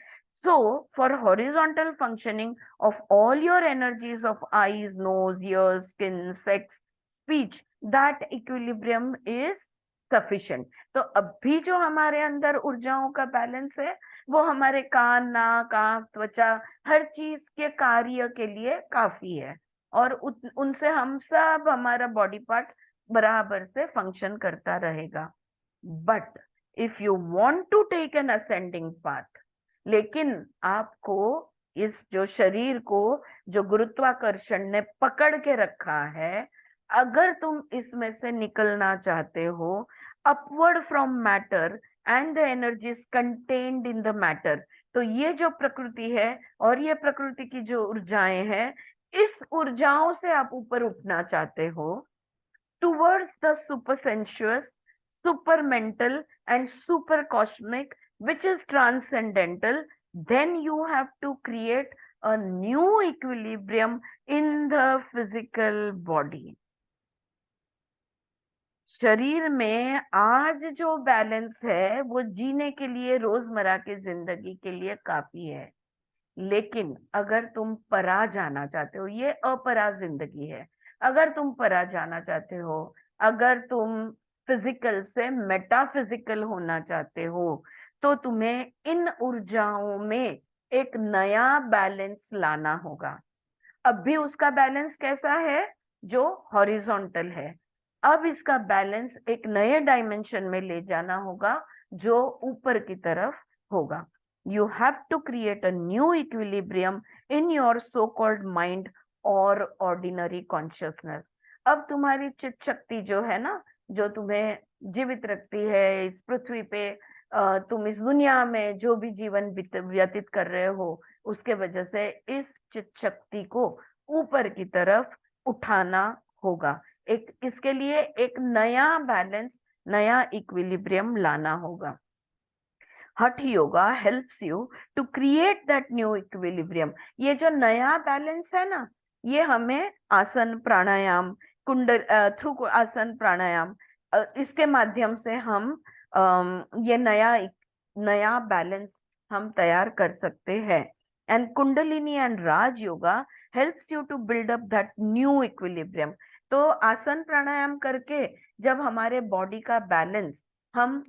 So for horizontal functioning of all your energies of eyes, nose, ears, skin, sex, speech, that equilibrium is sufficient. तो अभी जो हमारे अंदर ऊर्जाओं का balance है वो हमारे कान, नाक, आंख, त्वचा, हर चीज के कार्य के लिए काफी है, और उनसे हम सब, हमारा बॉडी पार्ट बराबर से फंक्शन करता रहेगा। But if you want to take an ascending path, लेकिन आपको इस जो शरीर को जो गुरुत्वाकर्षण ने पकड़ के रखा है, अगर तुम इसमें से निकलना चाहते हो, upward from matter and the energies contained in the matter, तो ये जो प्रकृति है और ये प्रकृति की जो ऊर्जाएं हैं, इस ऊर्जाओं से आप ऊपर उठना चाहते हो towards the supersensuous, supermental and supercosmic, which is transcendental, then you have to create a new equilibrium in the physical body. शरीर में आज जो बैलेंस है वो जीने के लिए, रोजमर्रा की जिंदगी के लिए काफी है। लेकिन अगर तुम परा जाना चाहते हो, ये अपरा जिंदगी है, अगर तुम परा जाना चाहते हो, अगर तुम फिजिकल से मेटाफिजिकल होना चाहते हो, तो तुम्हें इन ऊर्जाओं में एक नया बैलेंस लाना होगा। अब भी उसका बैलेंस कैसा है? जो हॉरिजॉन्टल है। अब इसका बैलेंस एक नए डायमेंशन में ले जाना होगा जो ऊपर की तरफ होगा। You have to create a new equilibrium in your so-called mind or ordinary consciousness. अब तुम्हारी चित्त शक्ति जो है ना, जो तुम्हें जीवित रखती है इस पृथ्वी पे, तुम इस दुनिया में जो भी जीवन व्यतीत कर रहे हो, उसके वजह से इस चित्त शक्ति को ऊपर की तरफ उठाना होगा। एक इसके लिए एक नया बैलेंस, नया इक्विलिब्रियम लाना होगा। Hatha yoga helps you to create that new equilibrium. ये जो नया बैलेंस है ना, ये हमें आसन प्राणायाम, कुंडल थ्रू आसन प्राणायाम, इसके माध्यम से हम ये नया बैलेंस हम तैयार कर सकते हैं। And Kundalini and Raja yoga helps you to build up that new equilibrium. तो आसन प्राणायाम करके जब हमारे बॉडी का बैलेंस हम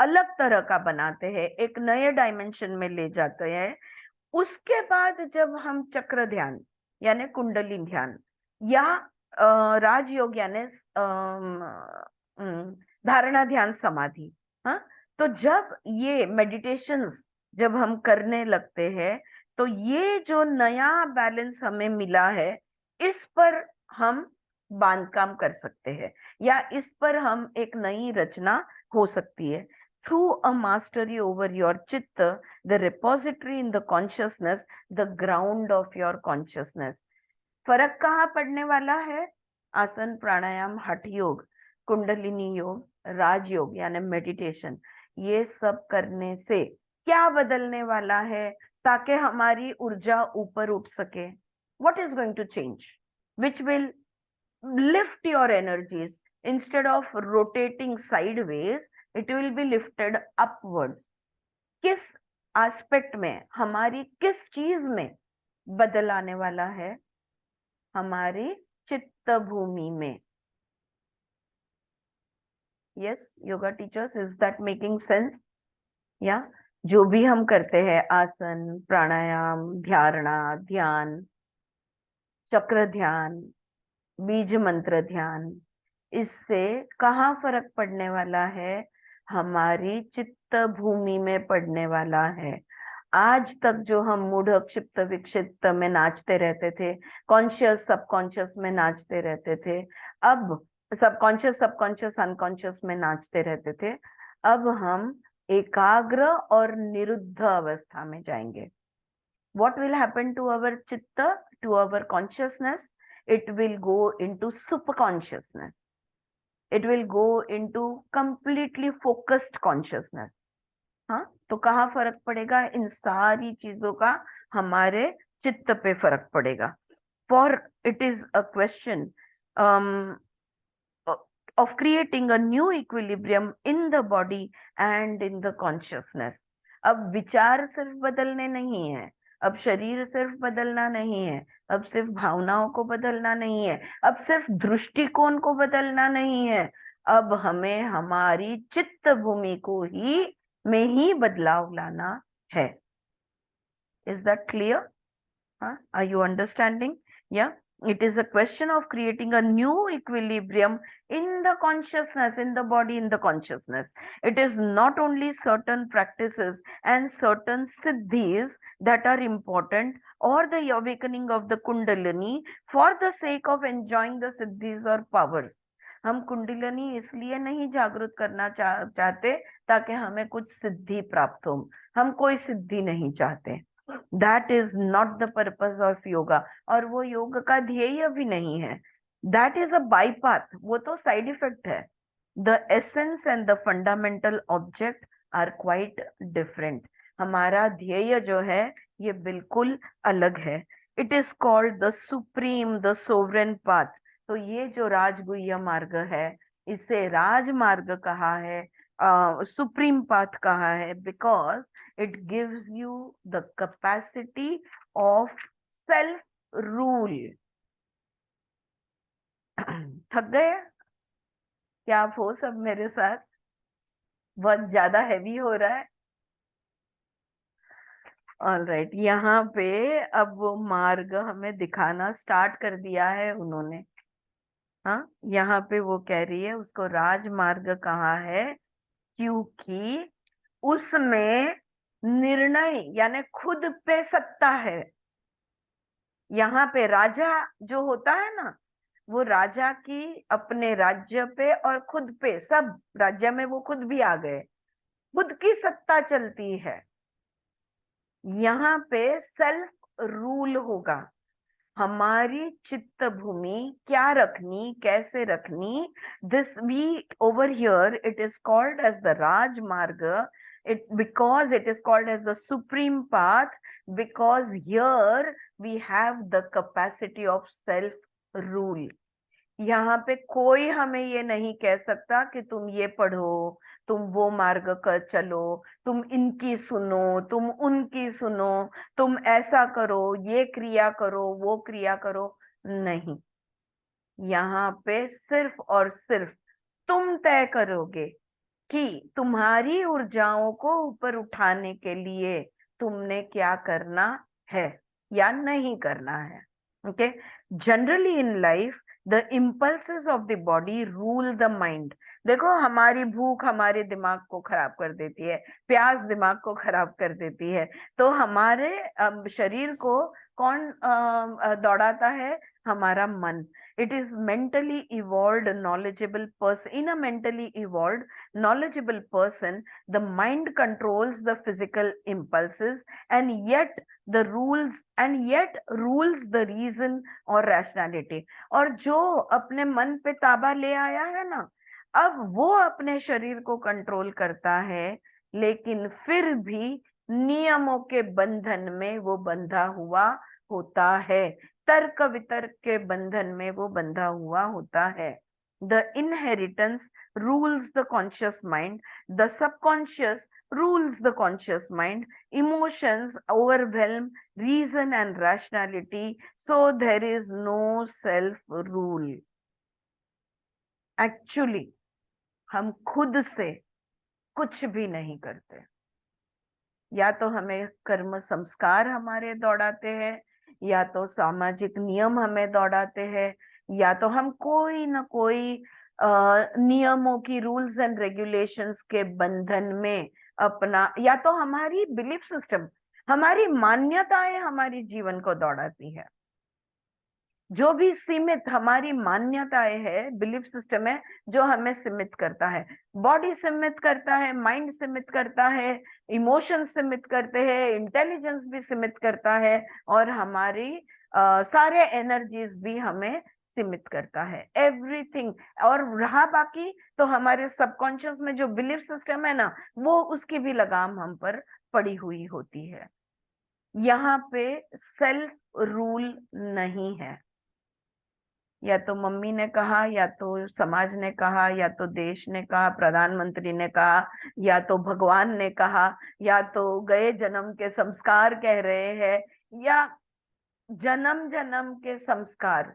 अलग तरह का बनाते हैं, एक नए डायमेंशन में ले जाते हैं, उसके बाद जब हम चक्र ध्यान यानी कुंडली ध्यान या राजयोग यानी धारणा ध्यान समाधि, हाँ, तो जब ये मेडिटेशंस जब हम करने लगते हैं, तो ये जो नया बैलेंस हमें मिला है, इस पर हम बांधकाम कर सकते हैं या इस पर हम एक नई रचना हो सकती है। Through a mastery over your chitta, the repository in the consciousness, the ground of your consciousness. फर्क कहाँ पड़ने वाला है? आसन प्राणायाम, हठ योग, कुंडलिनी योग, राजयोग यानी मेडिटेशन, ये सब करने से क्या बदलने वाला है ताकि हमारी ऊर्जा ऊपर उठ सके? What is going to change? Which will lift your energies instead of rotating sideways. It will be lifted upwards. किस एस्पेक्ट में, हमारी किस चीज में बदल आने वाला है? हमारी चित्त भूमि में। Yes yoga teachers, is that making sense? या जो भी हम करते हैं, आसन प्राणायाम, धारणा ध्यान, चक्र ध्यान, बीज मंत्र ध्यान, इससे कहाँ फर्क पड़ने वाला है? हमारी चित्त भूमि में पड़ने वाला है। आज तक जो हम मूढ़ क्षिप्त विक्षिप्त में नाचते रहते थे, कॉन्शियस सबकॉन्शियस में नाचते रहते थे, अब सबकॉन्शियस अनकॉन्शियस में नाचते रहते थे, अब हम एकाग्र और निरुद्ध अवस्था में जाएंगे। What will happen to our chitta, to our consciousness? It will go into superconsciousness. It will go into completely focused consciousness. हाँ, तो कहाँ फर्क पड़ेगा? इन सारी चीजों का हमारे चित्त पे फर्क पड़ेगा। For it is a question of creating a new equilibrium in the body and in the consciousness. अब विचार सिर्फ बदलने नहीं है, अब शरीर सिर्फ बदलना नहीं है, अब सिर्फ भावनाओं को बदलना नहीं है, अब सिर्फ दृष्टिकोण को बदलना नहीं है, अब हमें हमारी चित्त भूमि को में ही बदलाव लाना है। Is that clear? Are you understanding? Yeah. It is a question of creating a new equilibrium in the consciousness, in the body, in the consciousness. It is not only certain practices and certain siddhis that are important, or the awakening of the kundalini for the sake of enjoying the siddhis or powers. हम कुंडलिनी इसलिए नहीं जागृत करना चाहते ताकि हमें कुछ सिद्धि प्राप्त हो। हम कोई सिद्धि नहीं चाहते। That is not the purpose of yoga, और वो योग का ध्येय भी नहीं है। दैट इज अ बाईपाथ, वो तो साइड इफेक्ट है। The essence and the fundamental object are quite different. हमारा ध्येय जो है ये बिल्कुल अलग है। It is called the supreme, the sovereign path. तो ये जो राजगुह्य मार्ग है, इसे राजमार्ग कहा है, सुप्रीम पाथ कहा है, because it gives you the capacity of self rule. थक गए क्या आप हो सब मेरे साथ? बहुत ज्यादा हैवी हो रहा है। ऑल राइट, यहाँ पे अब वो मार्ग हमें दिखाना स्टार्ट कर दिया है उन्होंने। हाँ, यहाँ पे वो कह रही है उसको राजमार्ग कहा है क्योंकि उसमें निर्णय यानी खुद पे सत्ता है। यहाँ पे राजा जो होता है ना, वो राजा की अपने राज्य पे और खुद पे, सब राज्य में वो खुद भी आ गए, खुद की सत्ता चलती है। यहाँ पे सेल्फ रूल होगा। हमारी चित्त भूमि क्या रखनी, कैसे रखनी, this we over here it is called as the राजमार्ग, it because it is called as the supreme path, because here we have the capacity of self rule. यहाँ पे कोई हमें ये नहीं कह सकता कि तुम ये पढ़ो, तुम वो मार्ग कर चलो, तुम इनकी सुनो, तुम उनकी सुनो, तुम ऐसा करो, ये क्रिया करो, वो क्रिया करो। नहीं, यहाँ पे सिर्फ और सिर्फ तुम तय करोगे कि तुम्हारी ऊर्जाओं को ऊपर उठाने के लिए तुमने क्या करना है या नहीं करना है। Okay, generally in life the impulses of the body rule the mind. देखो, हमारी भूख हमारे दिमाग को खराब कर देती है, प्यास दिमाग को खराब कर देती है। तो हमारे शरीर को कौन दौड़ाता है? हमारा मन। It is mentally evolved, knowledgeable person. In a mentally evolved, knowledgeable person, the mind controls the physical impulses, and yet rules the reason or rationality. और जो अपने मन पे ताबा ले आया है ना, अब वो अपने शरीर को कंट्रोल करता है, लेकिन फिर भी नियमों के बंधन में वो बंधा हुआ होता है, तर्क वितर्क के बंधन में वो बंधा हुआ होता है। The inheritance rules the conscious mind, the subconscious rules the conscious mind, emotions overwhelm reason and rationality, so there is no self rule. Actually हम खुद से कुछ भी नहीं करते। या तो हमें कर्म संस्कार हमारे दौड़ाते हैं, या तो सामाजिक नियम हमें दौड़ाते हैं, या तो हम कोई ना कोई नियमों की, रूल्स एंड रेगुलेशंस के बंधन में अपना, या तो हमारी बिलीफ सिस्टम, हमारी मान्यताएं हमारी जीवन को दौड़ाती है। जो भी सीमित हमारी मान्यताएं है, बिलीफ सिस्टम है, जो हमें सीमित करता है। बॉडी सीमित करता है, माइंड सीमित करता है, इमोशन सीमित करते हैं, इंटेलिजेंस भी सीमित करता है, और हमारी सारे एनर्जीज भी हमें सीमित करता है, एवरीथिंग। और रहा बाकी तो हमारे सबकॉन्शियस में जो बिलीफ सिस्टम है ना, वो उसकी भी लगाम हम पर पड़ी हुई होती है। यहाँ पे सेल्फ रूल नहीं है। या तो मम्मी ने कहा, या तो समाज ने कहा, या तो देश ने कहा, प्रधानमंत्री ने कहा, या तो भगवान ने कहा, या तो गए जन्म के संस्कार कह रहे हैं, या जन्म जन्म के संस्कार,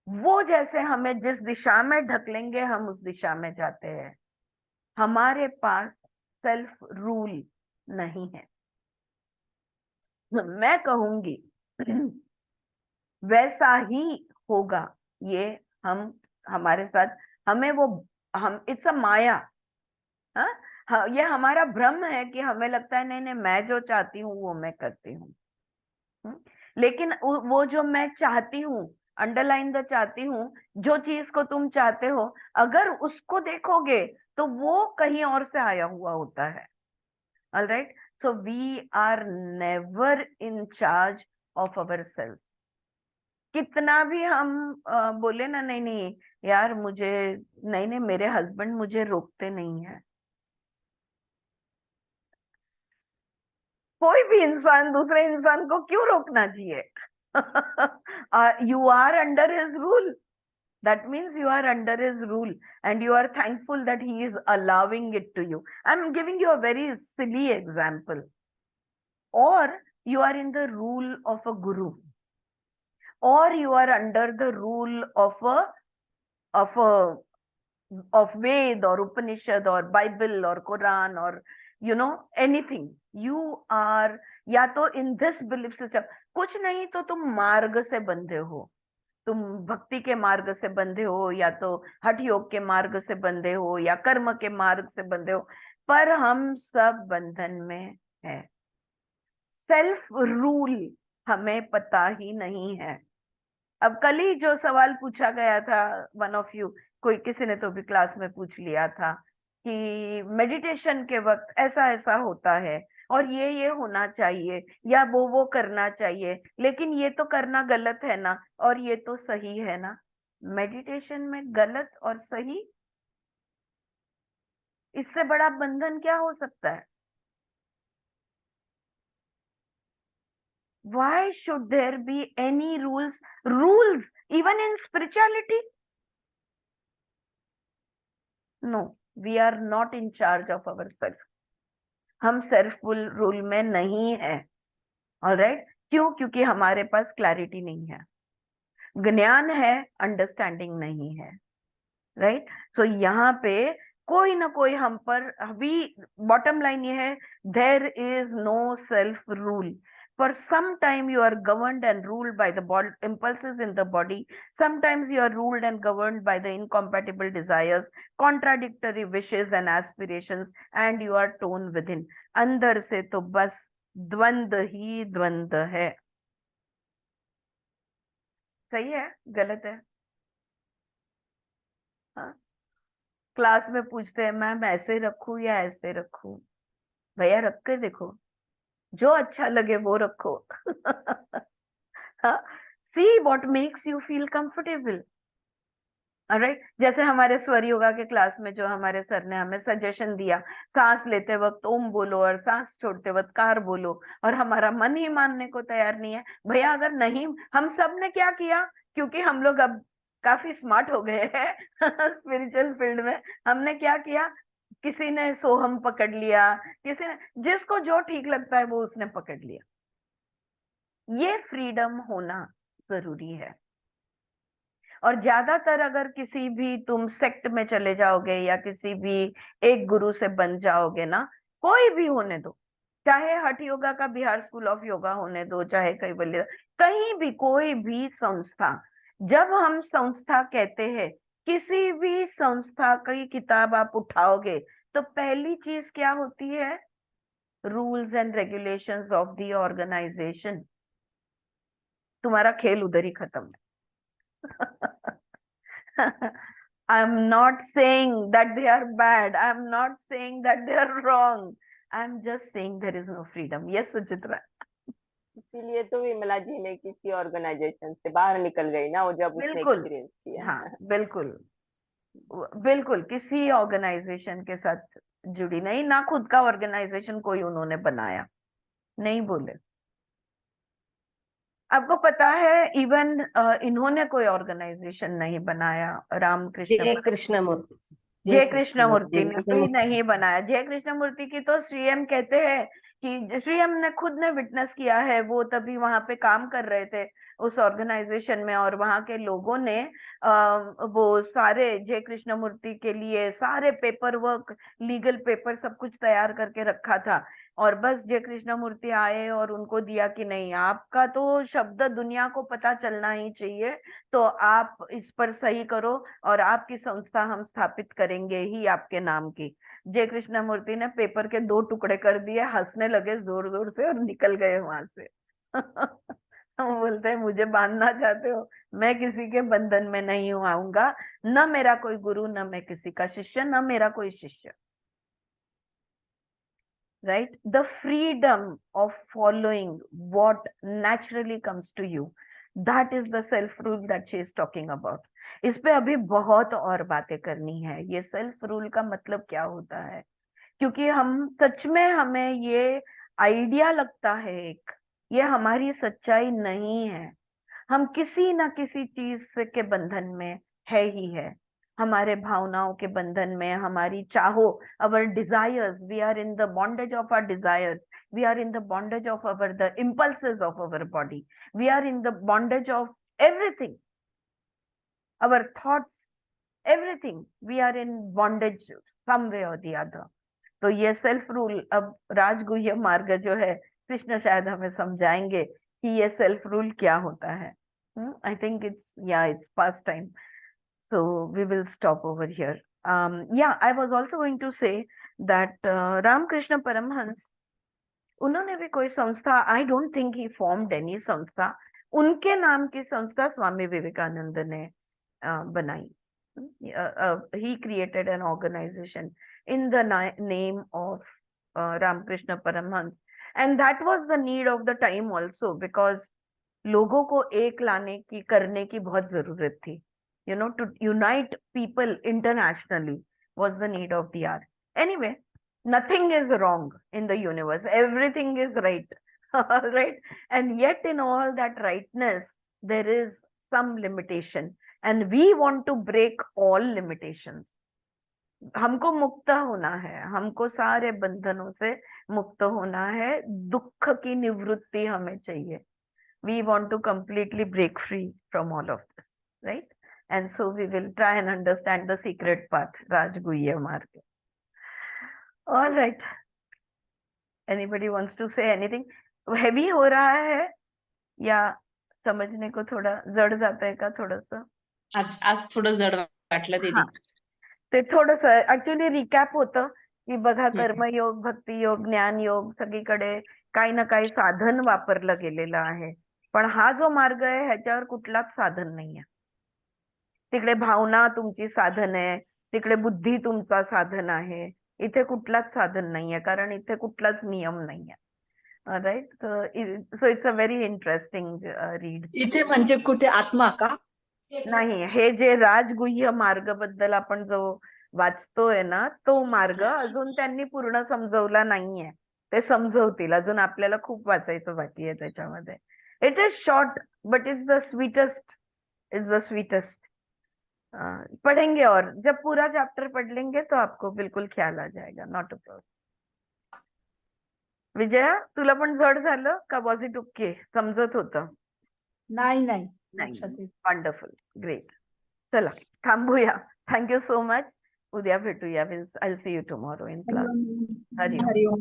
वो जैसे हमें जिस दिशा में ढकेलेंगे हम उस दिशा में जाते हैं। हमारे पास सेल्फ रूल नहीं है। मैं कहूंगी वैसा ही होगा। ये हम हमारे साथ, हमें वो हम इट्स अ माया। हाँ, हाँ, ये हमारा भ्रम है कि हमें लगता है नहीं नहीं मैं जो चाहती हूँ वो मैं करती हूँ। हम्म, लेकिन वो जो मैं चाहती हूँ, अंडरलाइन द चाहती हूँ, जो चीज को तुम चाहते हो, अगर उसको देखोगे तो वो कहीं और से आया हुआ होता है। Alright, so we are never in charge of our self. कितना भी हम बोले ना नहीं नहीं यार मुझे, नहीं नहीं मेरे हस्बैंड मुझे रोकते नहीं है। कोई भी इंसान दूसरे इंसान को क्यों रोकना चाहिए? You are under his rule, that means you are under his rule and you are thankful that he is allowing it to you. I'm giving you a very silly example. Or you are in the rule of a guru, or you are under the rule of a of Ved or Upanishad or Bible or Quran or anything. You are या तो in this belief system, कुछ नहीं तो तुम मार्ग से बंधे हो, तुम भक्ति के मार्ग से बंधे हो, या तो हठ योग के मार्ग से बंधे हो, या कर्म के मार्ग से बंधे हो, पर हम सब बंधन में है। सेल्फ रूल हमें पता ही नहीं है। अब कल ही जो सवाल पूछा गया था, वन ऑफ यू, कोई किसी ने तो भी क्लास में पूछ लिया था कि मेडिटेशन के वक्त ऐसा ऐसा होता है और ये होना चाहिए या वो करना चाहिए, लेकिन ये तो करना गलत है ना और ये तो सही है ना। मेडिटेशन में गलत और सही, इससे बड़ा बंधन क्या हो सकता है? Why should there be any rules even in spirituality? No, we are not in charge of ourselves. हम सेल्फ रूल में नहीं है। ऑलराइट, क्यों? क्योंकि हमारे पास क्लैरिटी नहीं है, ज्ञान है, अंडरस्टैंडिंग नहीं है। राइट, सो यहाँ पे कोई ना कोई हम पर, अभी बॉटम लाइन ये है, there is no self rule. For some time you are governed and ruled by the impulses in the body. Sometimes you are ruled and governed by the incompatible desires, contradictory wishes and aspirations, and you are torn within. अंदर से तो बस द्वंद ही द्वंद है। सही है, गलत है? हाँ, क्लास में पूछते हैं मैम ऐसे रखूं या ऐसे रखूं? भैया रख के देखो, जो अच्छा लगे वो रखो। See what makes you feel comfortable. Alright, जैसे हमारे स्वर योगा के क्लास में जो हमारे सर ने हमें सजेशन दिया, सांस लेते वक्त ओम बोलो और सांस छोड़ते वक्त कार बोलो, और हमारा मन ही मानने को तैयार नहीं है। भैया अगर नहीं, हम सब ने क्या किया, क्योंकि हम लोग अब काफी स्मार्ट हो गए हैं स्पिरिचुअल फील्ड में, हमने क्या किया, किसी ने सोहम पकड़ लिया, किसी ने, जिसको जो ठीक लगता है वो उसने पकड़ लिया। ये फ्रीडम होना जरूरी है। और ज्यादातर अगर किसी भी तुम सेक्ट में चले जाओगे या किसी भी एक गुरु से बन जाओगे ना, कोई भी होने दो, चाहे हठ योगा का बिहार स्कूल ऑफ योगा होने दो, चाहे कैवल्य, कहीं भी कोई भी संस्था, जब हम संस्था कहते हैं, किसी भी संस्था की किताब आप उठाओगे तो पहली चीज क्या होती है? Rules and regulations of the organisation. तुम्हारा खेल उधर ही खत्म है। I'm not saying that they are bad. I'm not saying that they are wrong. I'm just saying there is no freedom. Yes, Suchitra. इसीलिए तो विमला जी ने किसी ऑर्गेनाइजेशन से बाहर निकल गई ना, वो जब उसने बिल्कुल, एक्सपीरियंस किया। हाँ बिल्कुल, बिल्कुल किसी ऑर्गेनाइजेशन के साथ जुड़ी नहीं, ना खुद का ऑर्गेनाइजेशन कोई उन्होंने बनाया, नहीं बोले। आपको पता है इवन इन्होंने कोई ऑर्गेनाइजेशन नहीं बनाया, रामकृष्ण जय कृष्णमूर्ति, जय कृष्णमूर्ति ने भी नहीं बनाया। जय कृष्णमूर्ति की तो श्रीएम कहते हैं कि श्रीएम ने खुद ने विटनेस किया है, वो तभी वहां पे काम कर रहे थे उस ऑर्गेनाइजेशन में, और वहां के लोगों ने वो सारे जय कृष्णमूर्ति के लिए सारे पेपर वर्क, लीगल पेपर सब कुछ तैयार करके रखा था। और बस जय कृष्णमूर्ति आए और उनको दिया कि नहीं, आपका तो शब्द दुनिया को पता चलना ही चाहिए, तो आप इस पर सही करो और आपकी संस्था हम स्थापित करेंगे ही आपके नाम की। जय कृष्णमूर्ति ने पेपर के 2 टुकड़े कर दिए, हंसने लगे जोर जोर से और निकल गए वहां से। हम बोलते हैं मुझे बांधना चाहते हो, मैं किसी के बंधन में नहीं आऊंगा, न मेरा कोई गुरु, न मैं किसी का शिष्य, न मेरा कोई शिष्य। Right? The freedom of following what naturally comes to you, that is the self rule that she is talking about. इस पे अभी बहुत और बातें करनी है, ये सेल्फ रूल का मतलब क्या होता है, क्योंकि हम सच में, हमें ये आइडिया लगता है एक, ये हमारी सच्चाई नहीं है। हम किसी ना किसी चीज के बंधन में है ही है, हमारे भावनाओं के बंधन में, हमारी चाहो, our desires, we are in the bondage of our desires, we are in the bondage of the impulses of our body, we are in the bondage of everything, our thoughts, everything, we are in bondage some way or the other. तो ये self rule, अब राजगुह्य मार्ग जो है, कृष्ण शायद हमें समझाएंगे कि ये सेल्फ रूल क्या होता है। I think it's past time. So we will stop over here. Yeah, I was also going to say that Ramakrishna Paramhans, उन्होंने भी कोई संस्था, I don't think he formed any संस्था, उनके नाम की संस्था स्वामी विवेकानंद ने बनाई। He created an organization in the name of Ramakrishna Paramhans, and that was the need of the time also, because लोगों को एक लाने की, करने की बहुत जरूरत थी। You know, to unite people internationally was the need of the hour. Anyway, nothing is wrong in the universe. Everything is right. Right? And yet in all that rightness, there is some limitation. And we want to break all limitations. हमको मुक्त होना है, हमको सारे बंधनों से मुक्त होना है, दुख की निवृत्ति हमें चाहिए। We want to completely break free from all of this, right? And so we will try and understand the secret path, Rajguhya Marga. All right. Anybody wants to say anything? Heavy हो रहा है या समझने को थोड़ा जड़ जाता है का थोड़ा सा? आज थोडं जड वाटलं दीदी. ते थोडस ऍक्च्युअली रिकॅप होतं की बघा, कर्मयोग, भक्ती योग, ज्ञान योग, सगळीकडे काही ना काही साधन वापरलं गेलेलं आहे, पण हा जो मार्ग आहे ह्याच्यावर कुठलाच साधन नाहीये. तिकडे भावना तुमची साधन आहे, तिकडे बुद्धी तुमचा साधन आहे, इथे कुठलाच साधन नाहीये, कारण इथे कुठलाच नियम नाहीये. Right? So it's a very interesting read. इथे म्हणजे कुठे आत्मा का? नाही, हे जे राजगुह्य मार्ग बद्दल आपण जो वाचतोय ना, तो मार्ग अजून त्यांनी पूर्ण समजवला नाहीये. ते समजवतील, अजून आपल्याला खूप वाचायचं बाकी आहे त्याच्यामध्ये. It is short but it's the sweetest, is the sweetest. पढ़ेंगे और जब पूरा चैप्टर पढ़ लेंगे तो आपको बिल्कुल ख्याल आ जाएगा. Not a problem. विजया, तुला पण जड झालं का? Was it okay? समजत होतं? नाही नाही. लक्षात येत. Wonderful, great. चला थांबूया. Thank you so much. उद्या भेटूया. I will see you tomorrow in class. Hariom. Hariom.